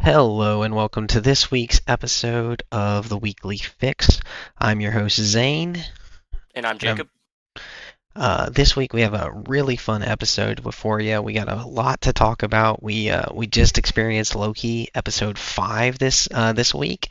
Hello and welcome to this week's episode of the Weekly Fix. I'm your host Zane, And I'm and Jacob. this week we have a really fun episode before you. We got a lot to talk about. We just experienced Loki episode 5 this week,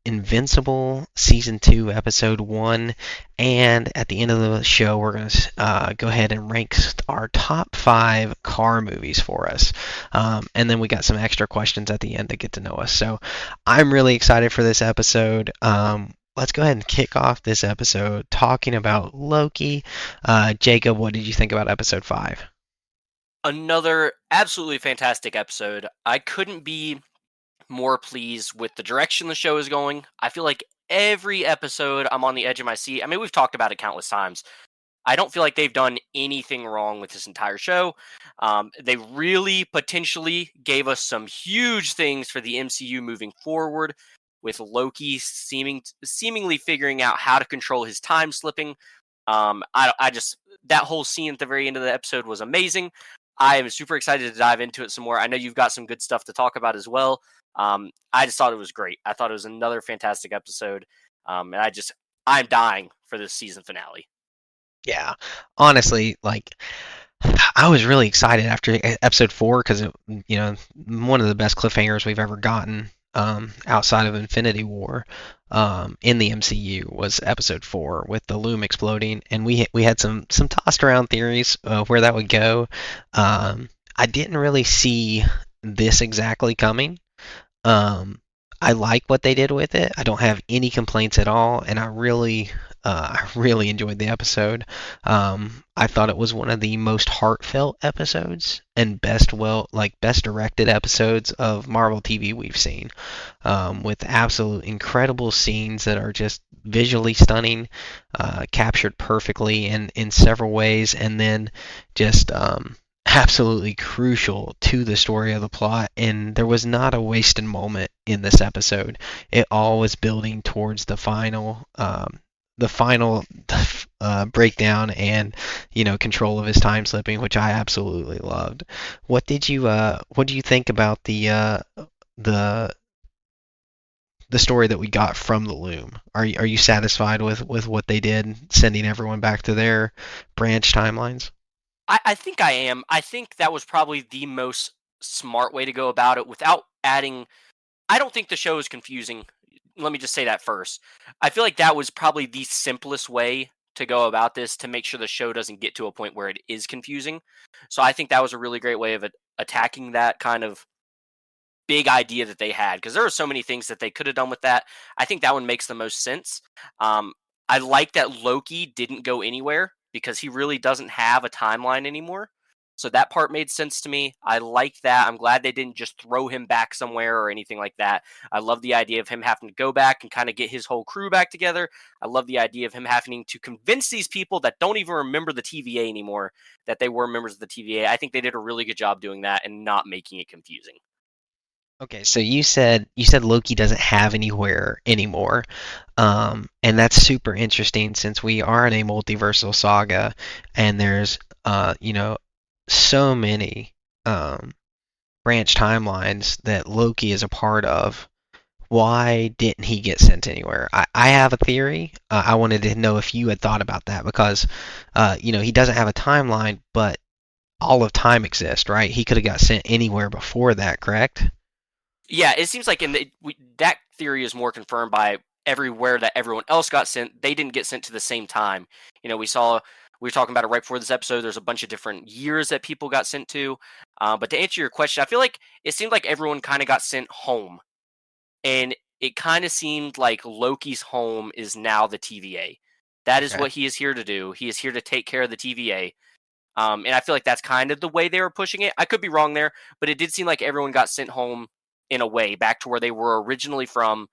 Invincible season 2 episode 1, and at the end of the show we're gonna go ahead and rank our top 5 car movies for us, and then we got some extra questions at the end to get to know us. So I'm really excited for this episode. Let's go ahead and kick off this episode talking about Loki. Jacob, what did you think about episode 5? Another absolutely fantastic episode. I couldn't be more pleased with the direction the show is going. I feel like every episode I'm on the edge of my seat. I mean, we've talked about it countless times. I don't feel like they've done anything wrong with this entire show. They really potentially gave us some huge things for the MCU moving forward, with Loki seemingly figuring out how to control his time slipping. I just that whole scene at the very end of the episode was amazing. I am super excited to dive into it some more. I know you've got some good stuff to talk about as well. I just thought it was great. I thought it was another fantastic episode, and I'm dying for this season finale. Yeah, honestly, like I was really excited after episode 4 because one of the best cliffhangers we've ever gotten outside of Infinity War in the MCU was episode 4 with the loom exploding, and we had some tossed around theories where that would go. I didn't really see this exactly coming. Um, I like what they did with it. I don't have any complaints at all, and I really enjoyed the episode. I thought it was one of the most heartfelt episodes and best directed episodes of Marvel TV we've seen, with absolute incredible scenes that are just visually stunning, captured perfectly in several ways, and then just absolutely crucial to the story of the plot, and there was not a wasted moment in this episode. It all was building towards the final breakdown and control of his time slipping, which I absolutely loved. What do you think about the the story that we got from the loom? Are you satisfied with what they did, sending everyone back to their branch timelines? I think I am. I think that was probably the most smart way to go about it without adding. I don't think the show is confusing. Let me just say that first. I feel like that was probably the simplest way to go about this to make sure the show doesn't get to a point where it is confusing. So I think that was a really great way of attacking that kind of big idea that they had, because there are so many things that they could have done with that. I think that one makes the most sense. Um, I like that Loki didn't go anywhere because he really doesn't have a timeline anymore. So that part made sense to me. I like that. I'm glad they didn't just throw him back somewhere or anything like that. I love the idea of him having to go back and kind of get his whole crew back together. I love the idea of him having to convince these people that don't even remember the TVA anymore that they were members of the TVA. I think they did a really good job doing that and not making it confusing. Okay, so you said Loki doesn't have anywhere anymore, and that's super interesting since we are in a multiversal saga, and there's so many um, branch timelines that Loki is a part of. Why didn't he get sent anywhere? I have a theory. I wanted to know if you had thought about that because, he doesn't have a timeline, but all of time exists, right? He could have got sent anywhere before that, correct? Yeah, it seems like that theory is more confirmed by everywhere that everyone else got sent. They didn't get sent to the same time. You know, we were talking about it right before this episode. There's a bunch of different years that people got sent to. But to answer your question, I feel like it seemed like everyone kind of got sent home, and it kind of seemed like Loki's home is now the TVA. That is Okay. what he is here to do. He is here to take care of the TVA. And I feel like that's kind of the way they were pushing it. I could be wrong there, but it did seem like everyone got sent home in a way back to where they were originally from.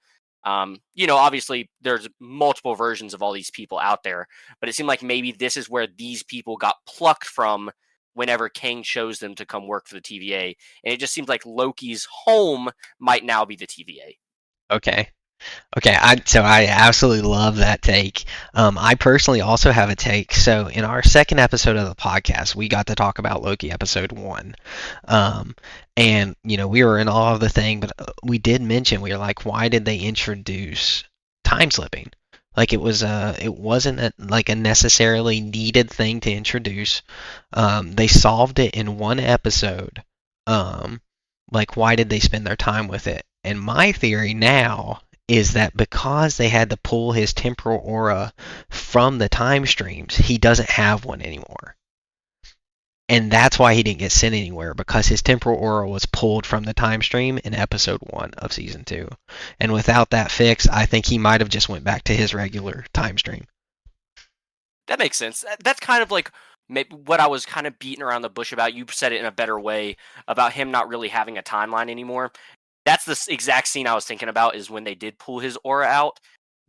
Obviously there's multiple versions of all these people out there, but it seemed like maybe this is where these people got plucked from whenever Kang chose them to come work for the TVA. And it just seems like Loki's home might now be the TVA. Okay. Okay, I absolutely love that take. I personally also have a take. So in our second episode of the podcast, we got to talk about Loki episode one, um, and we were in awe of the thing, but we did mention we were like, why did they introduce time slipping? Like it wasn't like a necessarily needed thing to introduce. They solved it in one episode. Um, like why did they spend their time with it? And my theory now is that because they had to pull his temporal aura from the time streams, he doesn't have one anymore. And that's why he didn't get sent anywhere, because his temporal aura was pulled from the time stream in episode 1 of season 2. And without that fix, I think he might have just went back to his regular time stream. That makes sense. That's kind of like maybe what I was kind of beating around the bush about. You said it in a better way about him not really having a timeline anymore. That's the exact scene I was thinking about. Is when they did pull his aura out.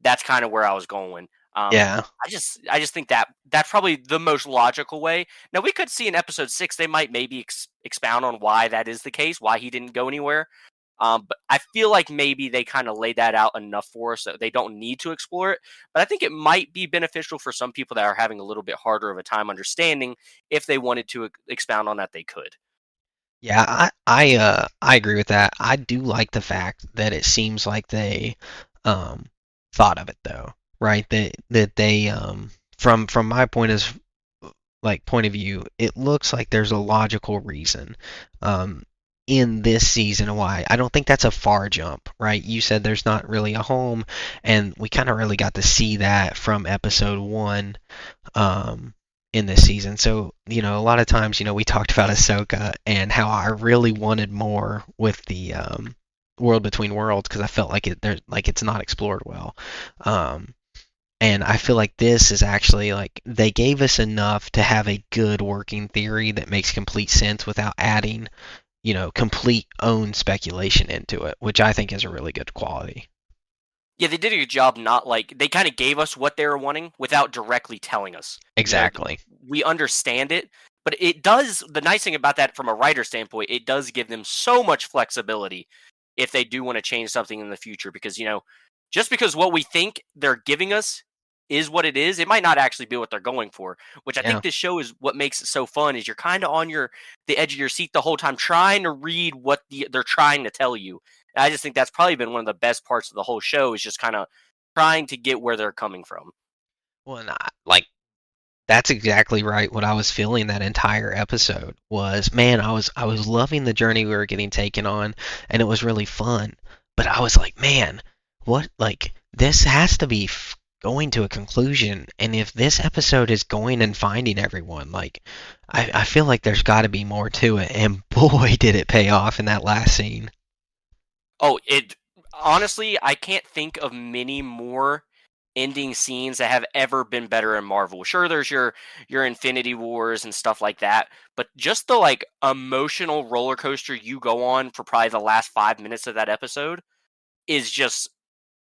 That's kind of where I was going. Yeah. I just think that that's probably the most logical way. Now we could see in episode 6 they might maybe expound on why that is the case, why he didn't go anywhere. But I feel like maybe they kind of laid that out enough for us that they don't need to explore it. But I think it might be beneficial for some people that are having a little bit harder of a time understanding. If they wanted to expound on that, they could. Yeah, I agree with that. I do like the fact that it seems like they um thought of it though, right? That they from my point of view, it looks like there's a logical reason um in this season why. I don't think that's a far jump, right? You said there's not really a home, and we kind of really got to see that from episode 1 in this season. So, a lot of times, we talked about Ahsoka and how I really wanted more with the World Between Worlds because I felt like it's not explored well. Um, and I feel like this is actually like they gave us enough to have a good working theory that makes complete sense without adding, complete own speculation into it, which I think is a really good quality. Yeah, they did a good job. Not like they kind of gave us what they were wanting without directly telling us. Exactly. We understand it, but it does. The nice thing about that, from a writer standpoint, it does give them so much flexibility if they do want to change something in the future. Because just because what we think they're giving us is what it is, it might not actually be what they're going for. Which I Yeah. think this show is what makes it so fun. Is you're kind of on the edge of your seat the whole time, trying to read what they're trying to tell you. And I just think that's probably been one of the best parts of the whole show is just kind of trying to get where they're coming from. Well, and like that's exactly right. What I was feeling that entire episode was, man, I was loving the journey we were getting taken on, and it was really fun. But I was like, man, what like this has to be going to a conclusion, and if this episode is going and finding everyone, like I feel like there's got to be more to it. And boy, did it pay off in that last scene. Oh, it honestly, I can't think of many more ending scenes that have ever been better in Marvel. Sure, there's your Infinity Wars and stuff like that, but just the like emotional roller coaster you go on for probably the last 5 minutes of that episode is just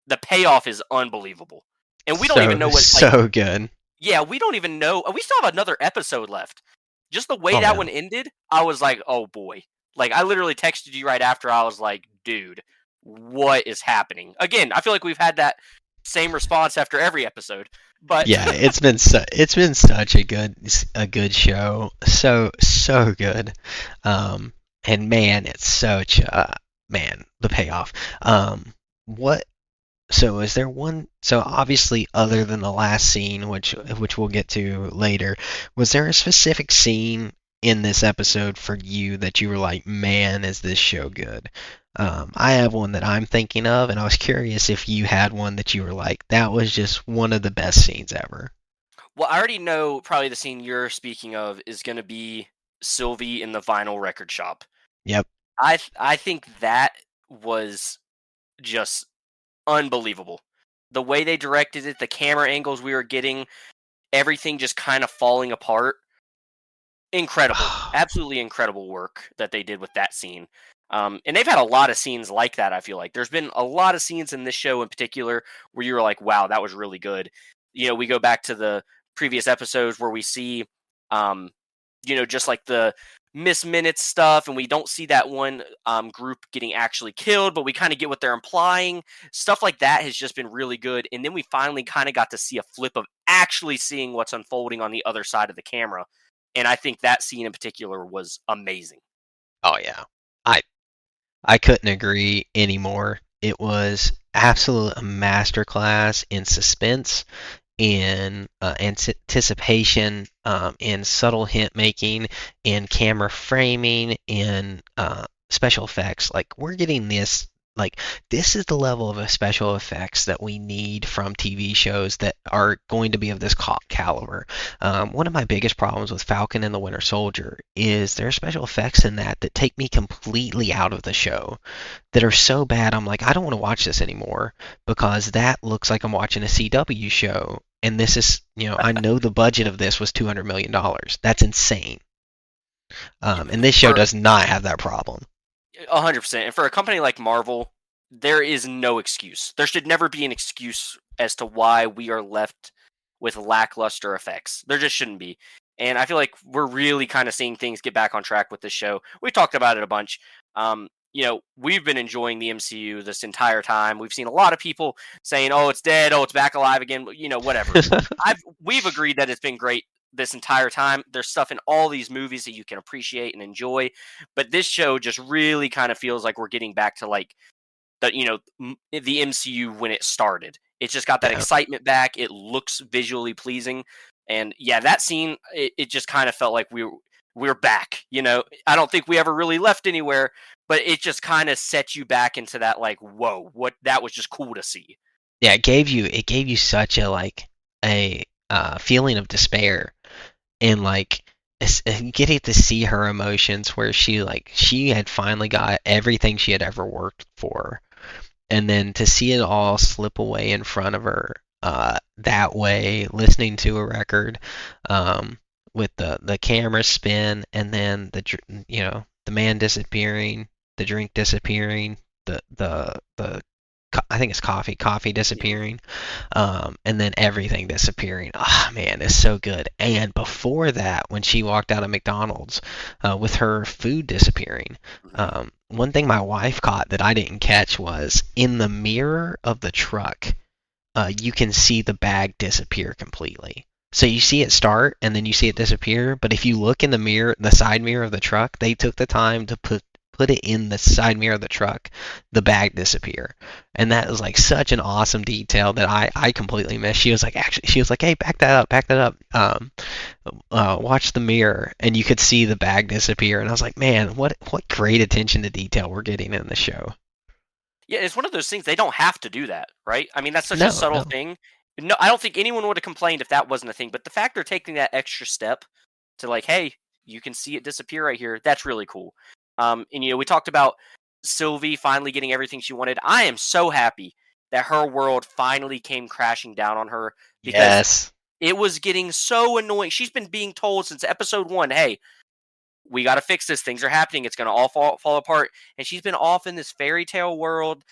the payoff is unbelievable. And we don't even So know what like so good. yeah, we don't even know. We still have another episode left. Just the way Oh that yeah. one ended, I was like, "Oh boy!" Like I literally texted you right after. I was like, "Dude, what is happening?" Again, I feel like we've had that same response after every episode, but Yeah, it's been such a good show, so good, um, and man, it's such man the payoff. What so is there one? So obviously, other than the last scene, which we'll get to later, was there a specific scene in this episode for you that you were like, man, is this show good? I have one that I'm thinking of, and I was curious if you had one that you were like, that was just one of the best scenes ever. well, I already know probably the scene you're speaking of is going to be Sylvie in the vinyl record shop. Yep. I think that was just unbelievable. The way they directed it, the camera angles we were getting, everything just kind of falling apart. Incredible, absolutely incredible work that they did with that scene. And they've had a lot of scenes like that. I feel like there's been a lot of scenes in this show in particular where you were like, "Wow, that was really good." We go back to the previous episodes where we see, um, just like miss minutes stuff, and we don't see that one group getting actually killed, but we kind of get what they're implying. Stuff like that has just been really good. And then we finally kind of got to see a flip of actually seeing what's unfolding on the other side of the camera. And I think that scene in particular was amazing. Oh yeah. I I couldn't agree anymore. It was absolute masterclass in suspense, in anticipation, in subtle hint making, in camera framing, in special effects. Like we're getting this. Like this is the level of special effects that we need from TV shows that are going to be of this caliber. One of my biggest problems with Falcon and the Winter Soldier is there are special effects in that take me completely out of the show that are so bad I'm like I don't want to watch this anymore because that looks like I'm watching a CW show and this is I know the budget of this was $200 million. That's insane. And this show For does not have that problem. 100%. And for a company like Marvel, there is no excuse. There should never be an excuse as to why we are left with lackluster effects. There just shouldn't be. And I feel like we're really kind of seeing things get back on track with this show. We talked about it a bunch. We've been enjoying the MCU this entire time. We've seen a lot of people saying, "Oh, it's dead. Oh, it's back alive again." Whatever. We've agreed that it's been great this entire time. There's stuff in all these movies that you can appreciate and enjoy, but this show just really kind of feels like we're getting back to like the MCU when it started. It's just got that Yeah. excitement back. It looks visually pleasing, and yeah, that scene it just kind of felt like we're back. I don't think we ever really left anywhere, but it just kind of set you back into that like, whoa, what that was just cool to see. Yeah, it gave you such a like a feeling of despair and like getting to see her emotions where she had finally got everything she had ever worked for, and then to see it all slip away in front of her that way, listening to a record, with the camera spin, and then the man disappearing, the drink disappearing, the I think it's coffee Yeah. disappearing, and then everything disappearing. Ah, oh, man, it's so good. And before that, when she walked out of McDonald's, with her food disappearing, Hmm. one thing my wife caught that I didn't catch was in the mirror of the truck, you can see the bag disappear completely. So you see it start and then you see it disappear, but if you look in the mirror, the side mirror of the truck, they took the time to put it in the side mirror of the truck, the bag disappear. And that was like such an awesome detail that I completely missed. She was like, hey, back that up. Watch the mirror, and you could see the bag disappear. And I was like, man, what great attention to detail we're getting in the show. Yeah, it's one of those things they don't have to do that, right? I mean, that's such a No, subtle no, thing. No, I don't think anyone would have complained if that wasn't a thing. But the fact they're taking that extra step to like, hey, you can see it disappear right here. That's really cool. And we talked about Sylvie finally getting everything she wanted. I am so happy that her world finally came crashing down on her because yes, it was getting so annoying. She's been being told since episode 1, hey, we got to fix this. Things are happening. It's going to all fall apart. And she's been off in this fairy tale world,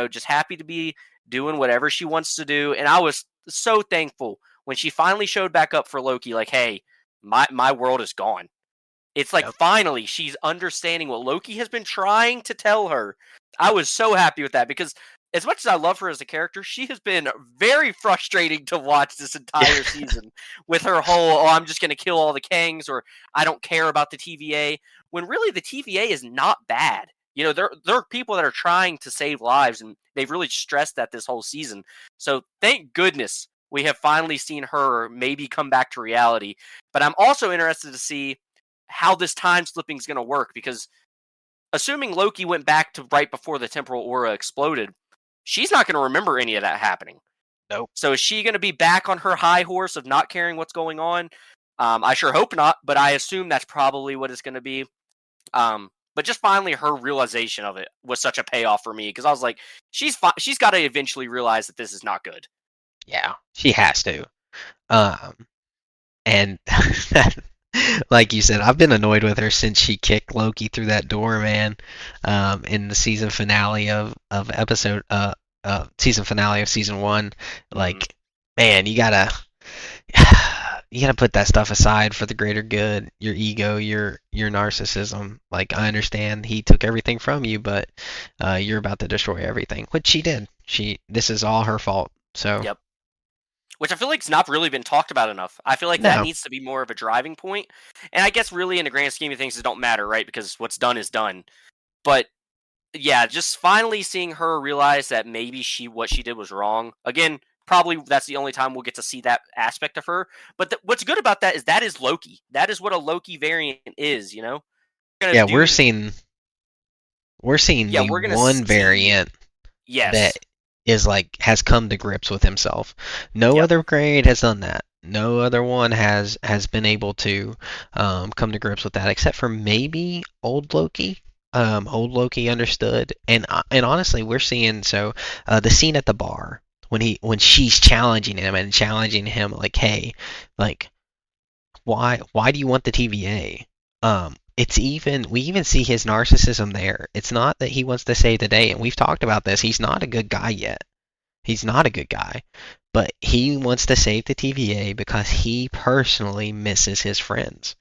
just happy to be doing whatever she wants to do. And I was so thankful when she finally showed back up for Loki, like, hey, my world is gone. It's like yep. finally she's understanding what Loki has been trying to tell her. I was so happy with that because as much as I love her as a character, she has been very frustrating to watch this entire season with her whole, oh, I'm just going to kill all the Kangs or I don't care about the TVA. When really the TVA is not bad. There are people that are trying to save lives, and they've really stressed that this whole season. So thank goodness we have finally seen her maybe come back to reality. But I'm also interested to see how this time slipping is going to work because assuming Loki went back to right before the temporal aura exploded, she's not going to remember any of that happening. Nope. So is she going to be back on her high horse of not caring what's going on? I sure hope not, but I assume that's probably what it's going to be. But just finally, her realization of it was such a payoff for me because I was like, she's got to eventually realize that this is not good. Yeah, she has to. Um, and like you said, I've been annoyed with her since she kicked Loki through that door, man. In the season finale of episode season finale of season one, Mm-hmm. like, man, you gotta. you gotta put that stuff aside for the greater good. Your ego, your narcissism. Like I understand he took everything from you, but you're about to destroy everything, which she did. This is all her fault. So Yep. Which I feel like's not really been talked about enough. I feel like that no, needs to be more of a driving point. And I guess really in the grand scheme of things it don't matter, right? Because what's done is done. But yeah, just finally seeing her realize that maybe what she did was wrong. Again, probably that's the only time we'll get to see that aspect of her. But what's good about that is Loki. That is what a Loki variant is. Gonna yeah, do. we're seeing Yeah, the we're gonna one see. variant that Yes. is like has come to grips with himself. No Yep. other grade has done that. No other one has been able to come to grips with that, except for maybe old Loki. Old Loki understood, and honestly, we're seeing the scene at the bar when she's challenging him and challenging him like, hey, like why do you want the TVA? It's even we even see his narcissism there. It's not that he wants to save the day, and we've talked about this. He's not a good guy yet. He's not a good guy, but he wants to save the TVA because he personally misses his friends.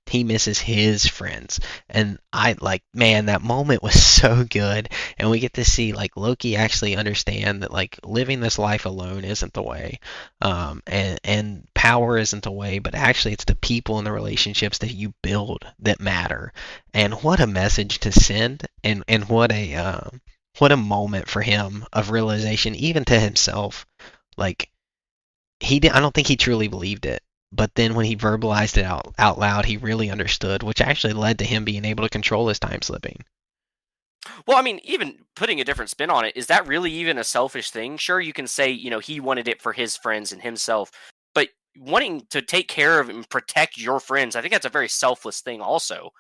He misses his friends. And I like, man, that moment was so good. And we get to see like Loki actually understand that like living this life alone isn't the way. And power isn't the way, but actually it's the people and the relationships that you build that matter. And what a message to send, and what a moment for him of realization, even to himself. Like I don't think he truly believed it. But then when he verbalized it out loud, he really understood, which actually led to him being able to control his time slipping. Well, I mean, even putting a different spin on it, is that really even a selfish thing? Sure, you can say, he wanted it for his friends and himself, but wanting to take care of and protect your friends, I think that's a very selfless thing, also.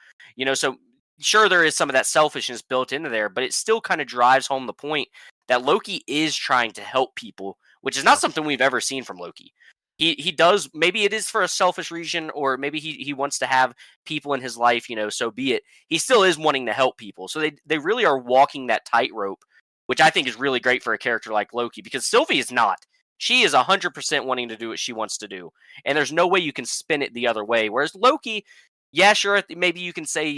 So sure, there is some of that selfishness built into there, but it still kind of drives home the point that Loki is trying to help people, which is not Yeah. something we've ever seen from Loki. He does, maybe it is for a selfish reason, or maybe he wants to have people in his life, so be it. He still is wanting to help people. So they really are walking that tightrope, which I think is really great for a character like Loki, because Sylvie is not. She is 100% wanting to do what she wants to do. And there's no way you can spin it the other way. Whereas Loki, yeah, sure, maybe you can say,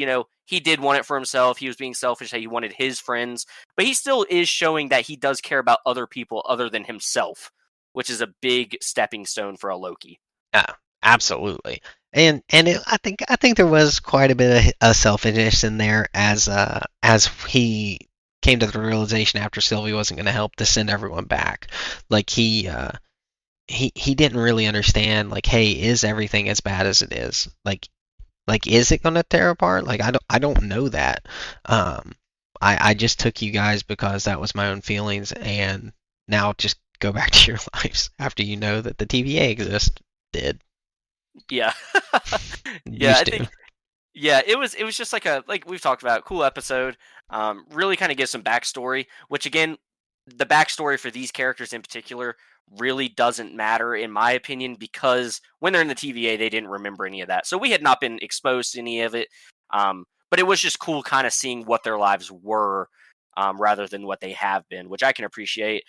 he did want it for himself. He was being selfish, that he wanted his friends. But he still is showing that he does care about other people other than himself, which is a big stepping stone for a Loki. Yeah, absolutely. I think there was quite a bit of selfishness in there as he came to the realization after Sylvie wasn't going to help to send everyone back. Like he didn't really understand like, hey, is everything as bad as it is? Like is it going to tear apart? Like I don't know that. Um I just took you guys because that was my own feelings, and now just go back to your lives after you know that the TVA exists. Did Yeah. Yeah, I used to. think yeah, it was just like we've talked about, cool episode. Really kind of gives some backstory, which again, the backstory for these characters in particular really doesn't matter in my opinion, because when they're in the TVA they didn't remember any of that. So we had not been exposed to any of it. But it was just cool kind of seeing what their lives were, rather than what they have been, which I can appreciate.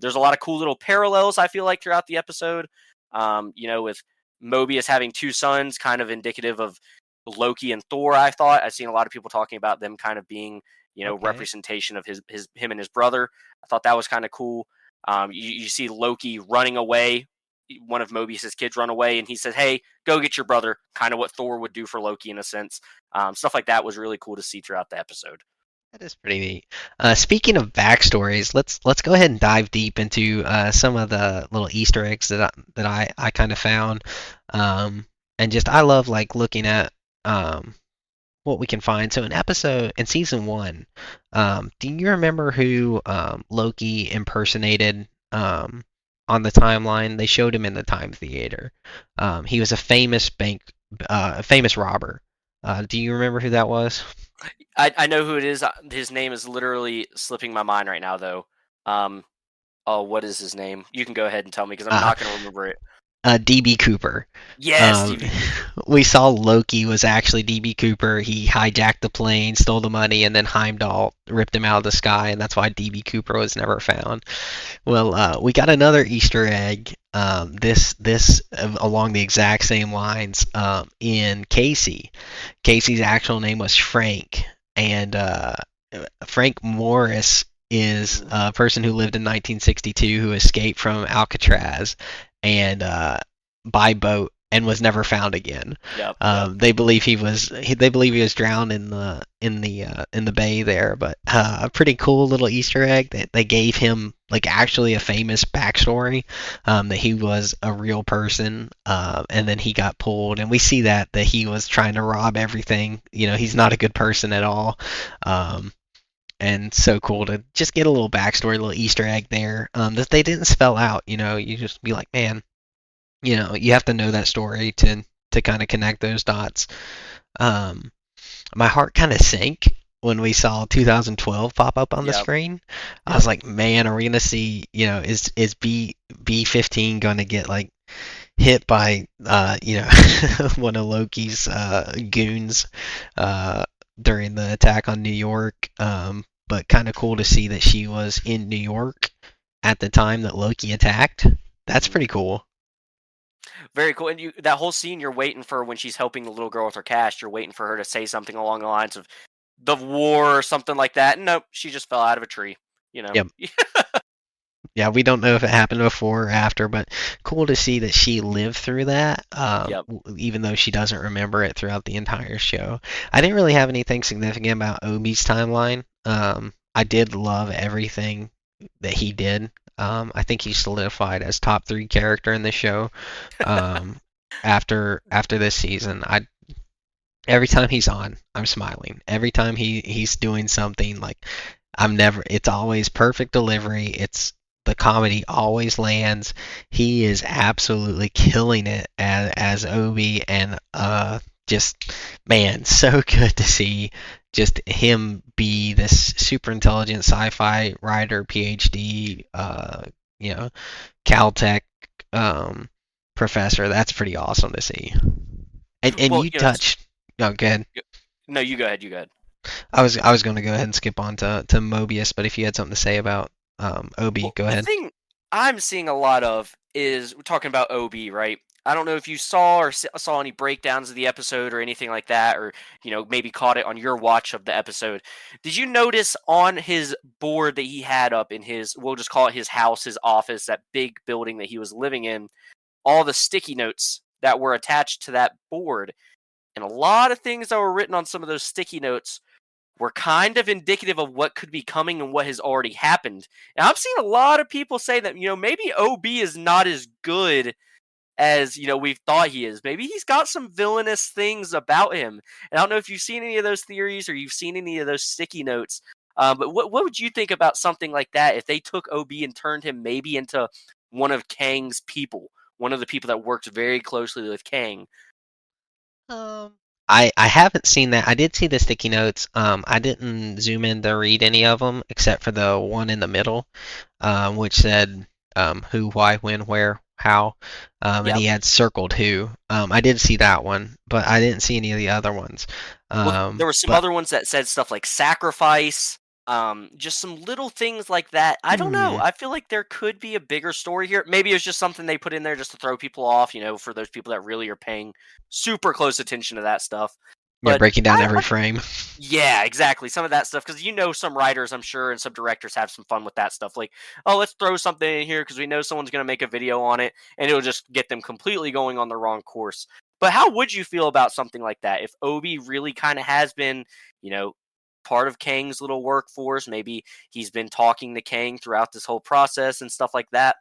There's a lot of cool little parallels I feel like throughout the episode. With Mobius having two sons, kind of indicative of Loki and Thor. I've seen a lot of people talking about them kind of being, Okay. representation of him and his brother. I thought that was kind of cool. You see Loki running away, one of Mobius's kids run away, and he says, "Hey, go get your brother." Kind of what Thor would do for Loki in a sense. Stuff like that was really cool to see throughout the episode. That is pretty neat. Speaking of backstories, let's go ahead and dive deep into some of the little Easter eggs that I kind of found, and just I love like looking at what we can find. So in season one, do you remember who Loki impersonated on the timeline? They showed him in the Time Theater. He was a famous robber. Do you remember who that was? I know who it is. His name is literally slipping my mind right now, though. Oh, what is his name? You can go ahead and tell me because I'm Uh, not going to remember it. DB Cooper. Yes, Um, DB Cooper. we saw Loki was actually DB Cooper. He hijacked the plane, stole the money, and then Heimdall ripped him out of the sky, and that's why DB Cooper was never found. Well, we got another Easter egg. This along the exact same lines in Casey. Casey's actual name was Frank, and Frank Morris is Mhm. a person who lived in 1962 who escaped from Alcatraz and by boat and was never found again. Yep, yep. They believe he was drowned in the bay there, but a pretty cool little Easter egg that they gave him like actually a famous backstory, that he was a real person, and then he got pulled, and we see that he was trying to rob everything. He's not a good person at all. Um, and so cool to just get a little backstory, a little Easter egg there, that they didn't spell out. You just be like, man, you have to know that story to kind of connect those dots. Um, my heart kind of sank when we saw 2012 pop up on the Yep, screen. I was yep. like, man, are we gonna see? Is B15 gonna get like hit by one of Loki's goons during the attack on New York? But kind of cool to see that she was in New York at the time that Loki attacked. That's Mhm. pretty cool. Very cool. And that whole scene, you're waiting for when she's helping the little girl with her cash. You're waiting for her to say something along the lines of the war or something like that. Nope, she just fell out of a tree. You know. Yep. Yeah, we don't know if it happened before or after, but cool to see that she lived through that, Yep. even though she doesn't remember it throughout the entire show. I didn't really have anything significant about Obi's timeline. I did love everything that he did. I think he solidified as top three character in the show. Um, after this season, every time he's on, I'm smiling. Every time he's doing something, like it's always perfect delivery. It's the comedy always lands. He is absolutely killing it as Obi, and just man, so good to see just him be this super intelligent sci-fi writer, PhD, you know, Caltech um, professor. That's pretty awesome to see. And Well, you touched. Oh, good. no, you go ahead. You go ahead. I was going to go ahead and skip on to Mobius, but if you had something to say about Obi, Well, go the ahead. thing I'm seeing a lot of is we're talking about OB, right? I don't know if you saw or saw any breakdowns of the episode or anything like that, or maybe caught it on your watch of the episode. Did you notice on his board that he had up in his, we'll just call it his house, his office, that big building that he was living in, all the sticky notes that were attached to that board, and a lot of things that were written on some of those sticky notes were kind of indicative of what could be coming and what has already happened. And I've seen a lot of people say that, maybe OB is not as good as, we've thought he is. Maybe he's got some villainous things about him. And I don't know if you've seen any of those theories or you've seen any of those sticky notes. But what would you think about something like that if they took OB and turned him maybe into one of Kang's people, one of the people that works very closely with Kang? Um, I haven't seen that. I did see the sticky notes. I didn't zoom in to read any of them except for the one in the middle, which said who, why, when, where, how, and Yep. he had circled who. I did see that one, but I didn't see any of the other ones. Well, there were some But other ones that said stuff like sacrifice, just some little things like that. I don't know. hmm, I feel like there could be a bigger story here. Maybe it's just something they put in there just to throw people off, for those people that really are paying super close attention to that stuff. yeah, But breaking down every frame. yeah, exactly. Some of that stuff, because some writers, I'm sure, and some directors have some fun with that stuff. Like, oh, let's throw something in here because we know someone's going to make a video on it, and it'll just get them completely going on the wrong course. But how would you feel about something like that if Obi really kind of has been, you know, part of Kang's little workforce? Maybe he's been talking to Kang throughout this whole process and stuff like that.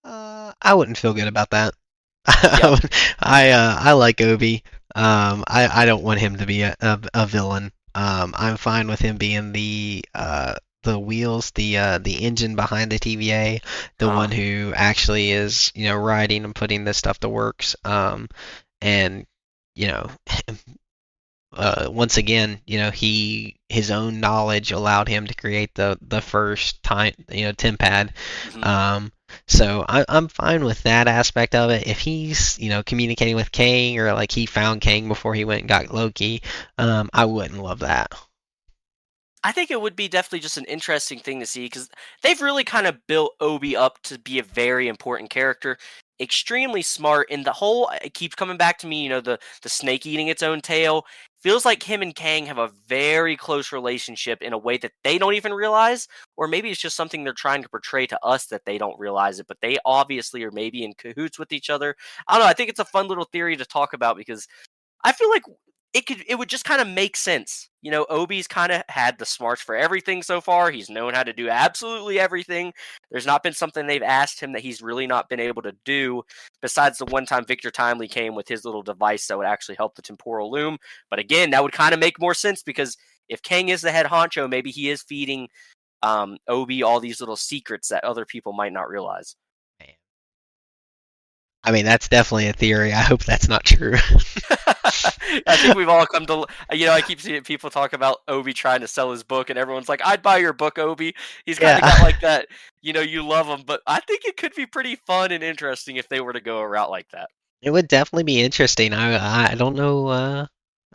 I wouldn't feel good about that. Yep. I like Obi. I don't want him to be a villain. I'm fine with him being the wheels, the engine behind the TVA, the Huh. one who actually is riding and putting this stuff to works. And you know once again, his own knowledge allowed him to create the first time, TemPad. Hmm. So I'm fine with that aspect of it. If he's, communicating with Kang or like he found Kang before he went and got Loki, I wouldn't love that. I think it would be definitely just an interesting thing to see because they've really kind of built Obi up to be a very important character, extremely smart. And the whole it keeps coming back to me, the snake eating its own tail. Feels like him and Kang have a very close relationship in a way that they don't even realize, or maybe it's just something they're trying to portray to us that they don't realize it. But they obviously are maybe in cahoots with each other. I don't know. I think it's a fun little theory to talk about because I feel like it would just kind of make sense. Obi's kind of had the smarts for everything so far. He's known how to do absolutely everything. There's not been something they've asked him that he's really not been able to do, besides the one time Victor Timely came with his little device that would actually help the temporal loom. But again, that would kind of make more sense because if Kang is the head honcho, maybe he is feeding Obi all these little secrets that other people might not realize. Man. I mean, that's definitely a theory. I hope that's not true. I think we've all come to, I keep seeing people talk about Obi trying to sell his book, and everyone's like, I'd buy your book, Obi. He's kind of got Yeah. like that, you love him, but I think it could be pretty fun and interesting if they were to go a route like that. It would definitely be interesting. I don't know.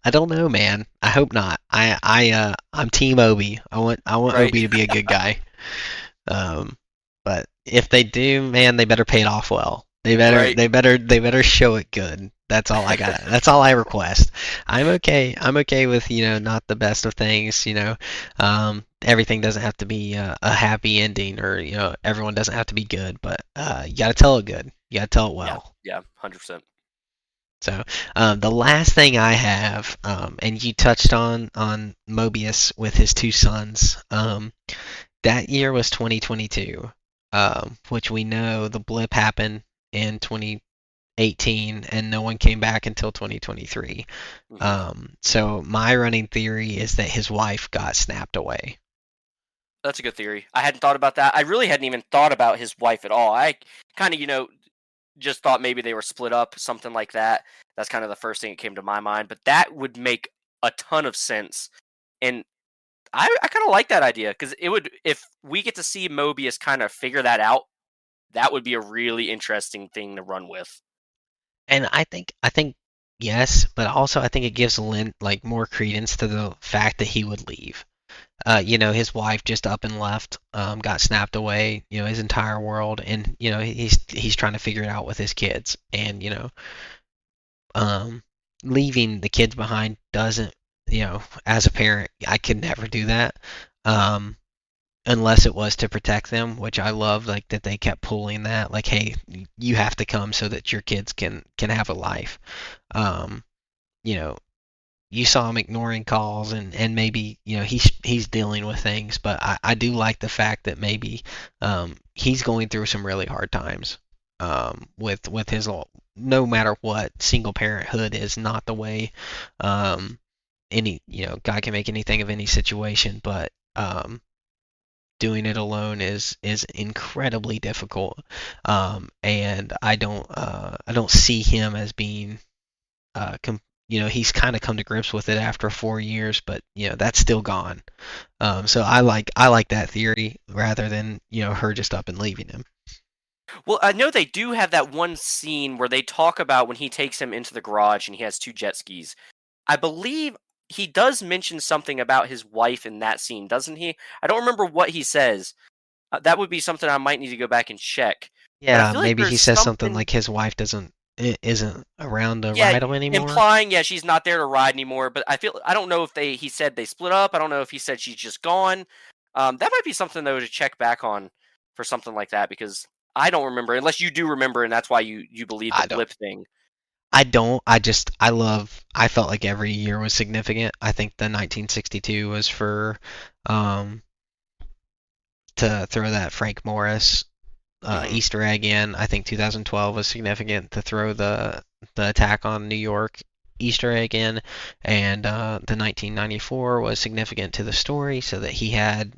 I don't know, man. I hope not. I'm Team Obi. I want Right, Obi to be a good guy. Um, but if they do, man, they better pay it off well. They better right. they better they better show it good. That's all I got. That's all I request. I'm okay. I'm okay with, not the best of things, everything doesn't have to be a happy ending or, everyone doesn't have to be good, but you got to tell it good. You got to tell it Yeah, well. yeah, 100%. So, the last thing I have, and you touched on Mobius with his two sons. That year was 2022, which we know the blip happened in 2018, and no one came back until 2023. Hmm. So my running theory is that his wife got snapped away. That's a good theory. I hadn't thought about that. I really hadn't even thought about his wife at all. I kind of, just thought maybe they were split up, something like that. That's kind of the first thing that came to my mind. But that would make a ton of sense. And I kind of like that idea because it would, if we get to see Mobius kind of figure that out, that would be a really interesting thing to run with. And I think yes, but also I think it gives Lynn like more credence to the fact that he would leave. His wife just up and left, got snapped away, his entire world, and he's trying to figure it out with his kids, and um, leaving the kids behind doesn't, as a parent, I could never do that, um, unless it was to protect them, which I love, like that they kept pulling that, like, hey, you have to come so that your kids can have a life. Um, you know, you saw him ignoring calls and maybe he's dealing with things, but I do like the fact that maybe he's going through some really hard times with his no matter what, single parenthood is not the way um, any God can make anything of any situation, but doing it alone is incredibly difficult, and I don't see him as being he's kind of come to grips with it after 4 years, but that's still gone. So I like that theory rather than her just up and leaving him. Well, I know they do have that one scene where they talk about when he takes him into the garage and he has two jet skis. I believe he does mention something about his wife in that scene, doesn't he? I don't remember what he says. That would be something I might need to go back and check. But I Yeah, feel like maybe he there's says something something, like his wife isn't around to yeah, ride him anymore. implying she's not there to ride anymore. But I don't know if he said they split up. I don't know if he said she's just gone. That might be something though to check back on for something like that because I don't remember unless you do remember, and that's why you believe the I don't. blip thing. I don't. I felt like every year was significant. I think the 1962 was for um to throw that Frank Morris Hmm. Easter egg in. I think 2012 was significant to throw the attack on New York Easter egg in, and the 1994 was significant to the story, so that he had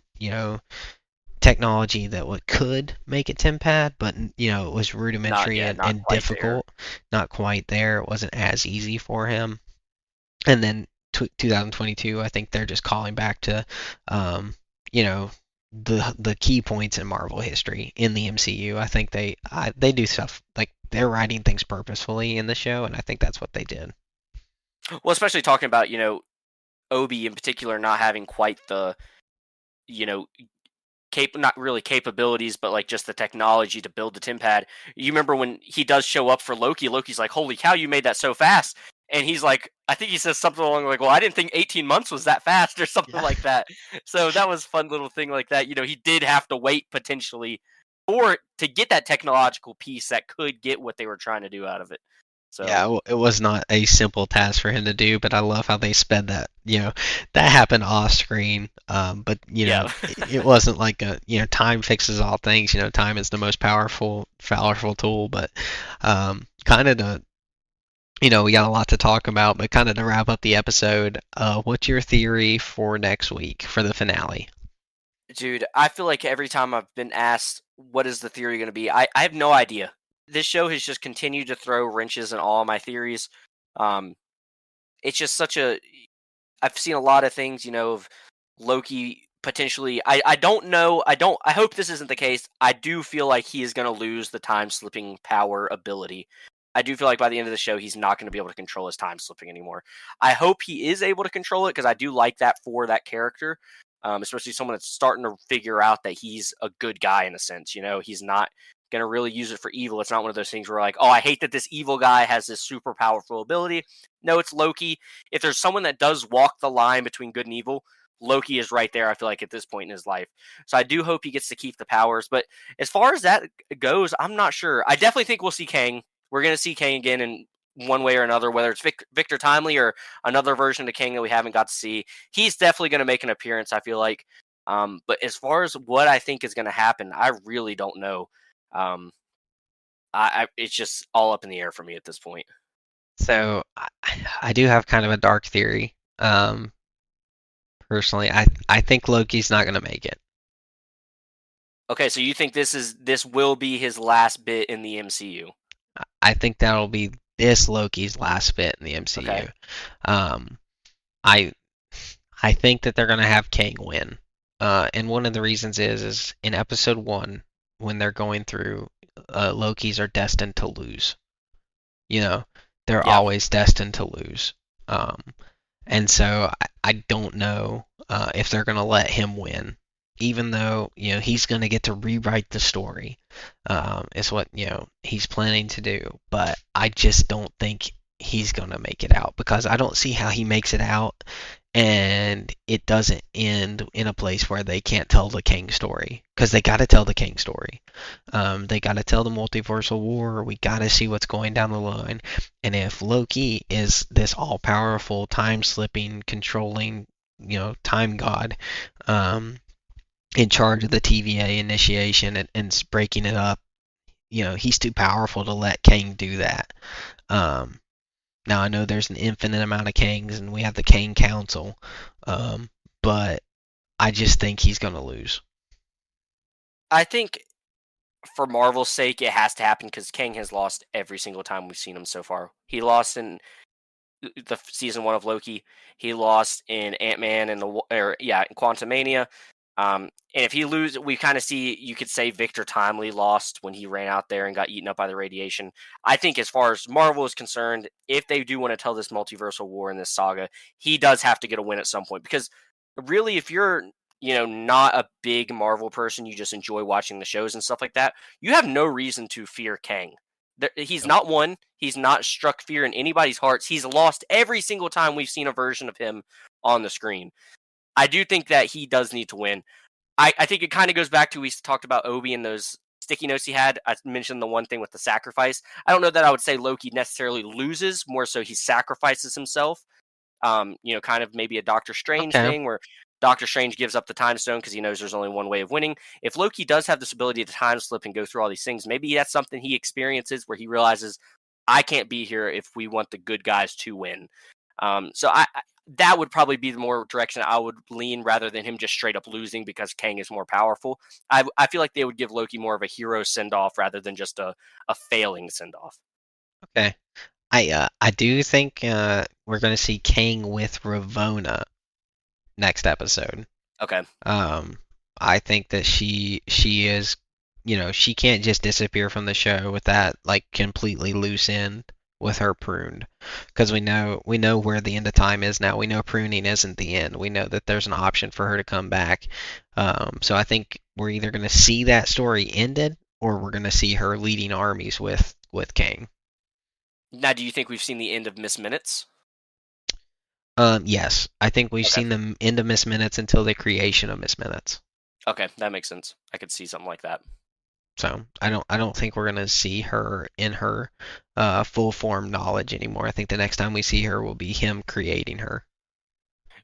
technology that could make it TemPad, but it was rudimentary Not and quite there. difficult, not quite there. It wasn't as easy for him. And then 2022, I think they're just calling back to, um, you know, the key points in Marvel history in the MCU. I think they do stuff like they're writing things purposefully in the show, and I think that's what they did. Well, especially talking about Obi in particular not having quite the you know not really capabilities, but like just the technology to build the Tim pad. You remember when he does show up for Loki? Loki's like, "Holy cow, you made that so fast!" And he's like, I think he says something along like, "Well, I didn't think 18 months was that fast," or something Yeah. like that. So that was a fun little thing like that. He did have to wait potentially for to get that technological piece that could get what they were trying to do out of it. So Yeah, it was not a simple task for him to do, but I love how they sped that. That happened off screen. But yeah, it wasn't like time fixes all things. Time is the most powerful tool. But kind of to, we got a lot to talk about, but kind of to wrap up the episode, what's your theory for next week for the finale? dude, I feel like every time I've been asked what is the theory going to be, I have no idea. This show has just continued to throw wrenches in all my theories. Um, it's just such a. I've seen a lot of things, of Loki potentially. I don't know. I hope this isn't the case. I do feel like he is going to lose the time slipping power ability. I do feel like by the end of the show, he's not going to be able to control his time slipping anymore. I hope he is able to control it because I do like that for that character, especially someone that's starting to figure out that he's a good guy in a sense. He's not going to really use it for evil. It's not one of those things where like, oh, I hate that this evil guy has this super powerful ability. No, it's Loki. If there's someone that does walk the line between good and evil, Loki is right there, I feel like, at this point in his life. So I do hope he gets to keep the powers. But as far as that goes, I'm not sure. I definitely think we'll see Kang. We're going to see Kang again in one way or another, whether it's Victor Timely or another version of Kang that we haven't got to see. He's definitely going to make an appearance, I feel like. But as far as what I think is going to happen, I really don't know. Um, it's just all up in the air for me at this point. So I do have kind of a dark theory. Personally, I think Loki's not gonna make it. Okay, so you think this will be his last bit in the MCU? I think that'll be this Loki's last bit in the Okay. MCU. Um, I I think that they're gonna have Kang win. And one of the reasons is in episode one when they're going through, Loki's are destined to lose. You know, they're Yeah. always destined to lose. Um, And so I don't know, if they're going to let him win, even though he's going to get to rewrite the story. Is what he's planning to do. But I just don't think he's going to make it out because I don't see how he makes it out and it doesn't end in a place where they can't tell the King story because they got to tell the King story. They got to tell the multiversal war. We got to see what's going down the line. And if Loki is this all-powerful, time-slipping, controlling, time god, um, in charge of the TVA initiation and breaking it up, he's too powerful to let Kang do that. Um, Now I know there's an infinite amount of Kangs and we have the Kang Council, um, but I just think he's gonna lose. I think for Marvel's sake, it has to happen because Kang has lost every single time we've seen him so far. He lost in the season one of Loki. He lost in Ant Man and in Quantumania. And if he loses, we kind of see, you could say Victor Timely lost when he ran out there and got eaten up by the radiation. I think as far as Marvel is concerned, if they do want to tell this multiversal war in this saga, he does have to get a win at some point because really, if you're not a big Marvel person, you just enjoy watching the shows and stuff like that, you have no reason to fear Kang. He's Nope. not won. He's not struck fear in anybody's hearts. He's lost every single time we've seen a version of him on the screen. I do think that he does need to win. I think it kind of goes back to we talked about Obi and those sticky notes he had. I mentioned the one thing with the sacrifice. I don't know that I would say Loki necessarily loses, more so he sacrifices himself. Kind of maybe a Doctor Strange Okay. thing where Doctor Strange gives up the time stone because he knows there's only one way of winning. If Loki does have this ability to time slip and go through all these things, maybe that's something he experiences where he realizes I can't be here if we want the good guys to win. So that would probably be the more direction I would lean rather than him just straight up losing because Kang is more powerful. I feel like they would give Loki more of a hero send off rather than just a failing send off. Okay. I do think we're gonna see Kang with Ravonna next episode. Okay. Um, I think that she is, she can't just disappear from the show with that like completely loose end with her pruned, because we know where the end of time is now. We know pruning isn't the end. We know that there's an option for her to come back. So I think we're either going to see that story ended or we're going to see her leading armies with Kang. Now, do you think we've seen the end of Miss Minutes? Yes, I think we've Okay. seen the end of Miss Minutes until the creation of Miss Minutes. Okay, that makes sense. I could see something like that. So I don't think we're gonna see her in her full form knowledge anymore. I think the next time we see her will be him creating her.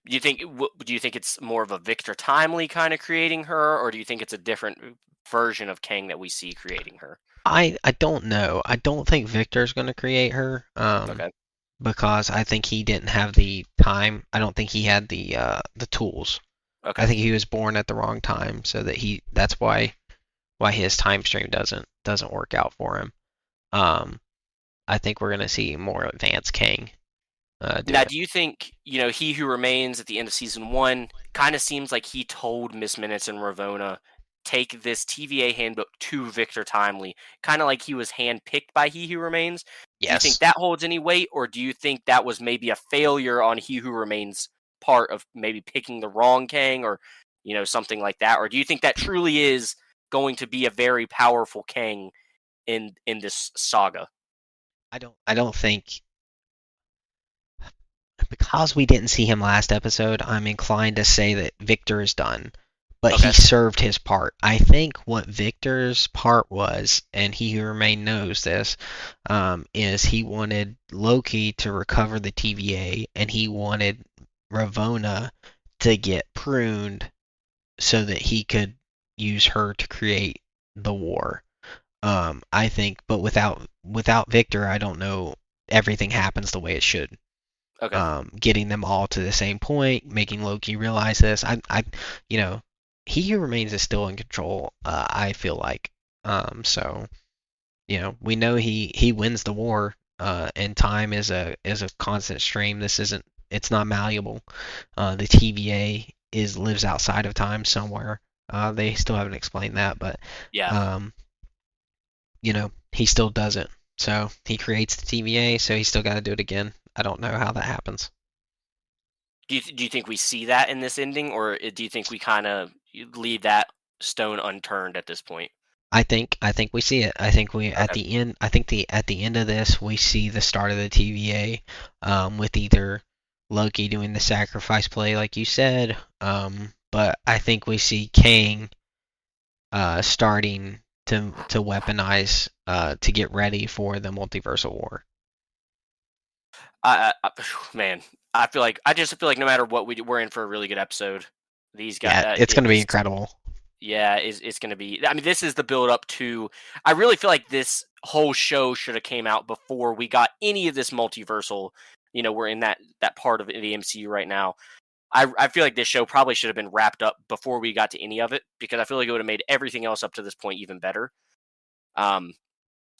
Do you think it's more of a Victor Timely kind of creating her, or do you think it's a different version of Kang that we see creating her? I don't know. I don't think Victor's gonna create her. Okay. Because I think he didn't have the time. I don't think he had the tools. I Okay. think he was born at the wrong time, so that's why his time stream doesn't work out for him. Um, I think we're gonna see more advanced Kang do Now, it. do you think, He Who Remains at the end of season one kind of seems like he told Miss Minutes and Ravonna, take this TVA handbook to Victor Timely, kind of like he was handpicked by He Who Remains? Do you think Yes, that holds any weight, or do you think that was maybe a failure on He Who Remains' part of maybe picking the wrong Kang, or, something like that? Or do you think that truly is going to be a very powerful Kang in this saga? I don't think because we didn't see him last episode, I'm inclined to say that Victor is done. But he Okay. served his part. I think what Victor's part was, and he who remain knows this, is he wanted Loki to recover the TVA, and he wanted Ravonna to get pruned so that he could use her to create the war. I think, but without Victor, I don't know everything happens the way it should. Okay. Getting them all to the same point, making Loki realize this. You know, he who remains is still in control. I feel like. So we know he wins the war. And time is a constant stream. This isn't. It's not malleable. The TVA is lives outside of time somewhere. They still haven't explained that, but Yeah. um, he still does it. So he creates the TVA, so he's still got to do it again. I don't know how that happens. Do you think we see that in this ending, or do you think we kind of leave that stone unturned at this point? I think we see it. I think we at Okay. the end. I think the at the end of this we see the start of the TVA, with either Loki doing the sacrifice play like you said, but I think we see Kang starting to weaponize to get ready for the multiversal war. Man, I just feel like no matter what we do, we're in for a really good episode. These guys, Yeah, it's gonna be this incredible. yeah, it's going to be. I mean, this is the build up to. I really feel like this whole show should have came out before we got any of this multiversal. We're in that part of the MCU right now. I feel like this show probably should have been wrapped up before we got to any of it, because I feel like it would have made everything else up to this point even better. Um,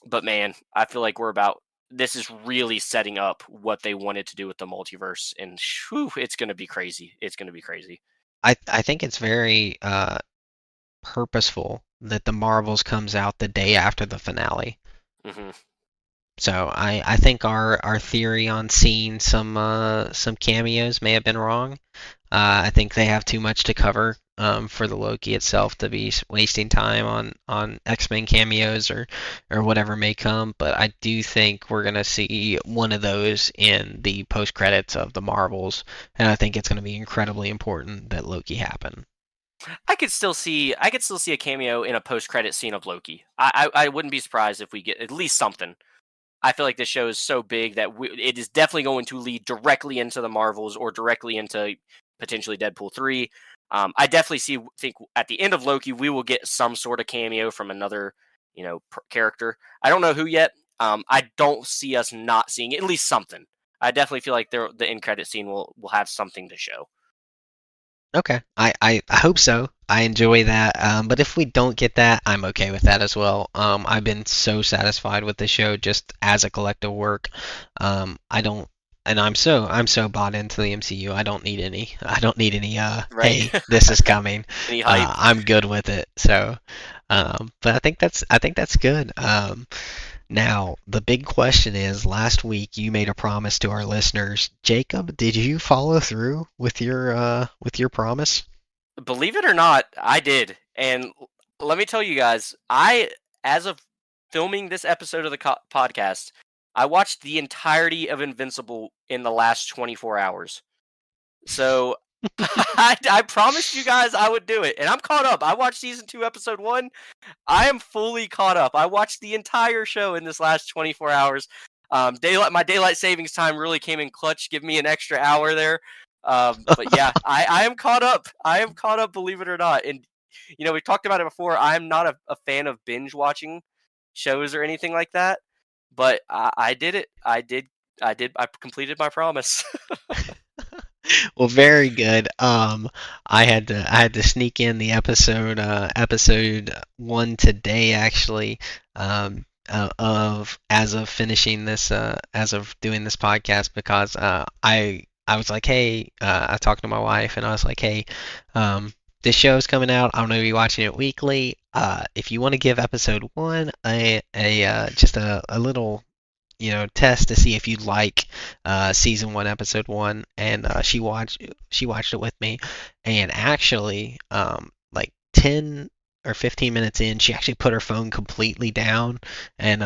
but man, I feel like this is really setting up what they wanted to do with the multiverse, and whew, it's going to be crazy. It's going to be crazy. I think it's very purposeful that the Marvels comes out the day after the finale. Hmm. So I think our theory on seeing some cameos may have been wrong. I think they have too much to cover for the Loki itself to be wasting time on X-Men cameos or whatever may come. But I do think we're gonna see one of those in the post credits of the Marvels, and I think it's gonna be incredibly important that Loki happen. I could still see a cameo in a post credit scene of Loki. I wouldn't be surprised if we get at least something. I feel like this show is so big that it is definitely going to lead directly into the Marvels or directly into potentially Deadpool 3. I definitely think at the end of Loki we will get some sort of cameo from another character. I don't know who yet. I don't see us not seeing at least something. I definitely feel like the end credit scene will have something to show. Okay, I hope so. I enjoy that. But if we don't get that, I'm okay with that as well. I've been so satisfied with the show just as a collective work. I don't. and I'm so bought into the MCU. I don't need any right? hey, this is coming. Any hype? I'm good with it. So but I think that's good. Now the big question is, last week you made a promise to our listeners. Jacob, did you follow through with your promise? Believe it or not, I did. And let me tell you guys, as of filming this episode of the podcast, I watched the entirety of Invincible in the last 24 hours. So I promised you guys I would do it, and I'm caught up. I watched season 2, episode 1. I am fully caught up. I watched the entire show in this last 24 hours. My daylight savings time really came in clutch. Give me an extra hour there. But yeah, I am caught up. I am caught up, believe it or not. And we talked about it before. I'm not a fan of binge watching shows or anything like that. But I did it. I did. I did. I completed my promise. Well, very good. I had to sneak in the episode one today actually. Of as of finishing this as of doing this podcast because I was like, hey, I talked to my wife and I was like, hey, this show's coming out. I'm gonna be watching it weekly. If you want to give episode one a just a little test to see if you like season one, episode one, and she watched it with me, and actually, like 10 or 15 minutes in, she actually put her phone completely down and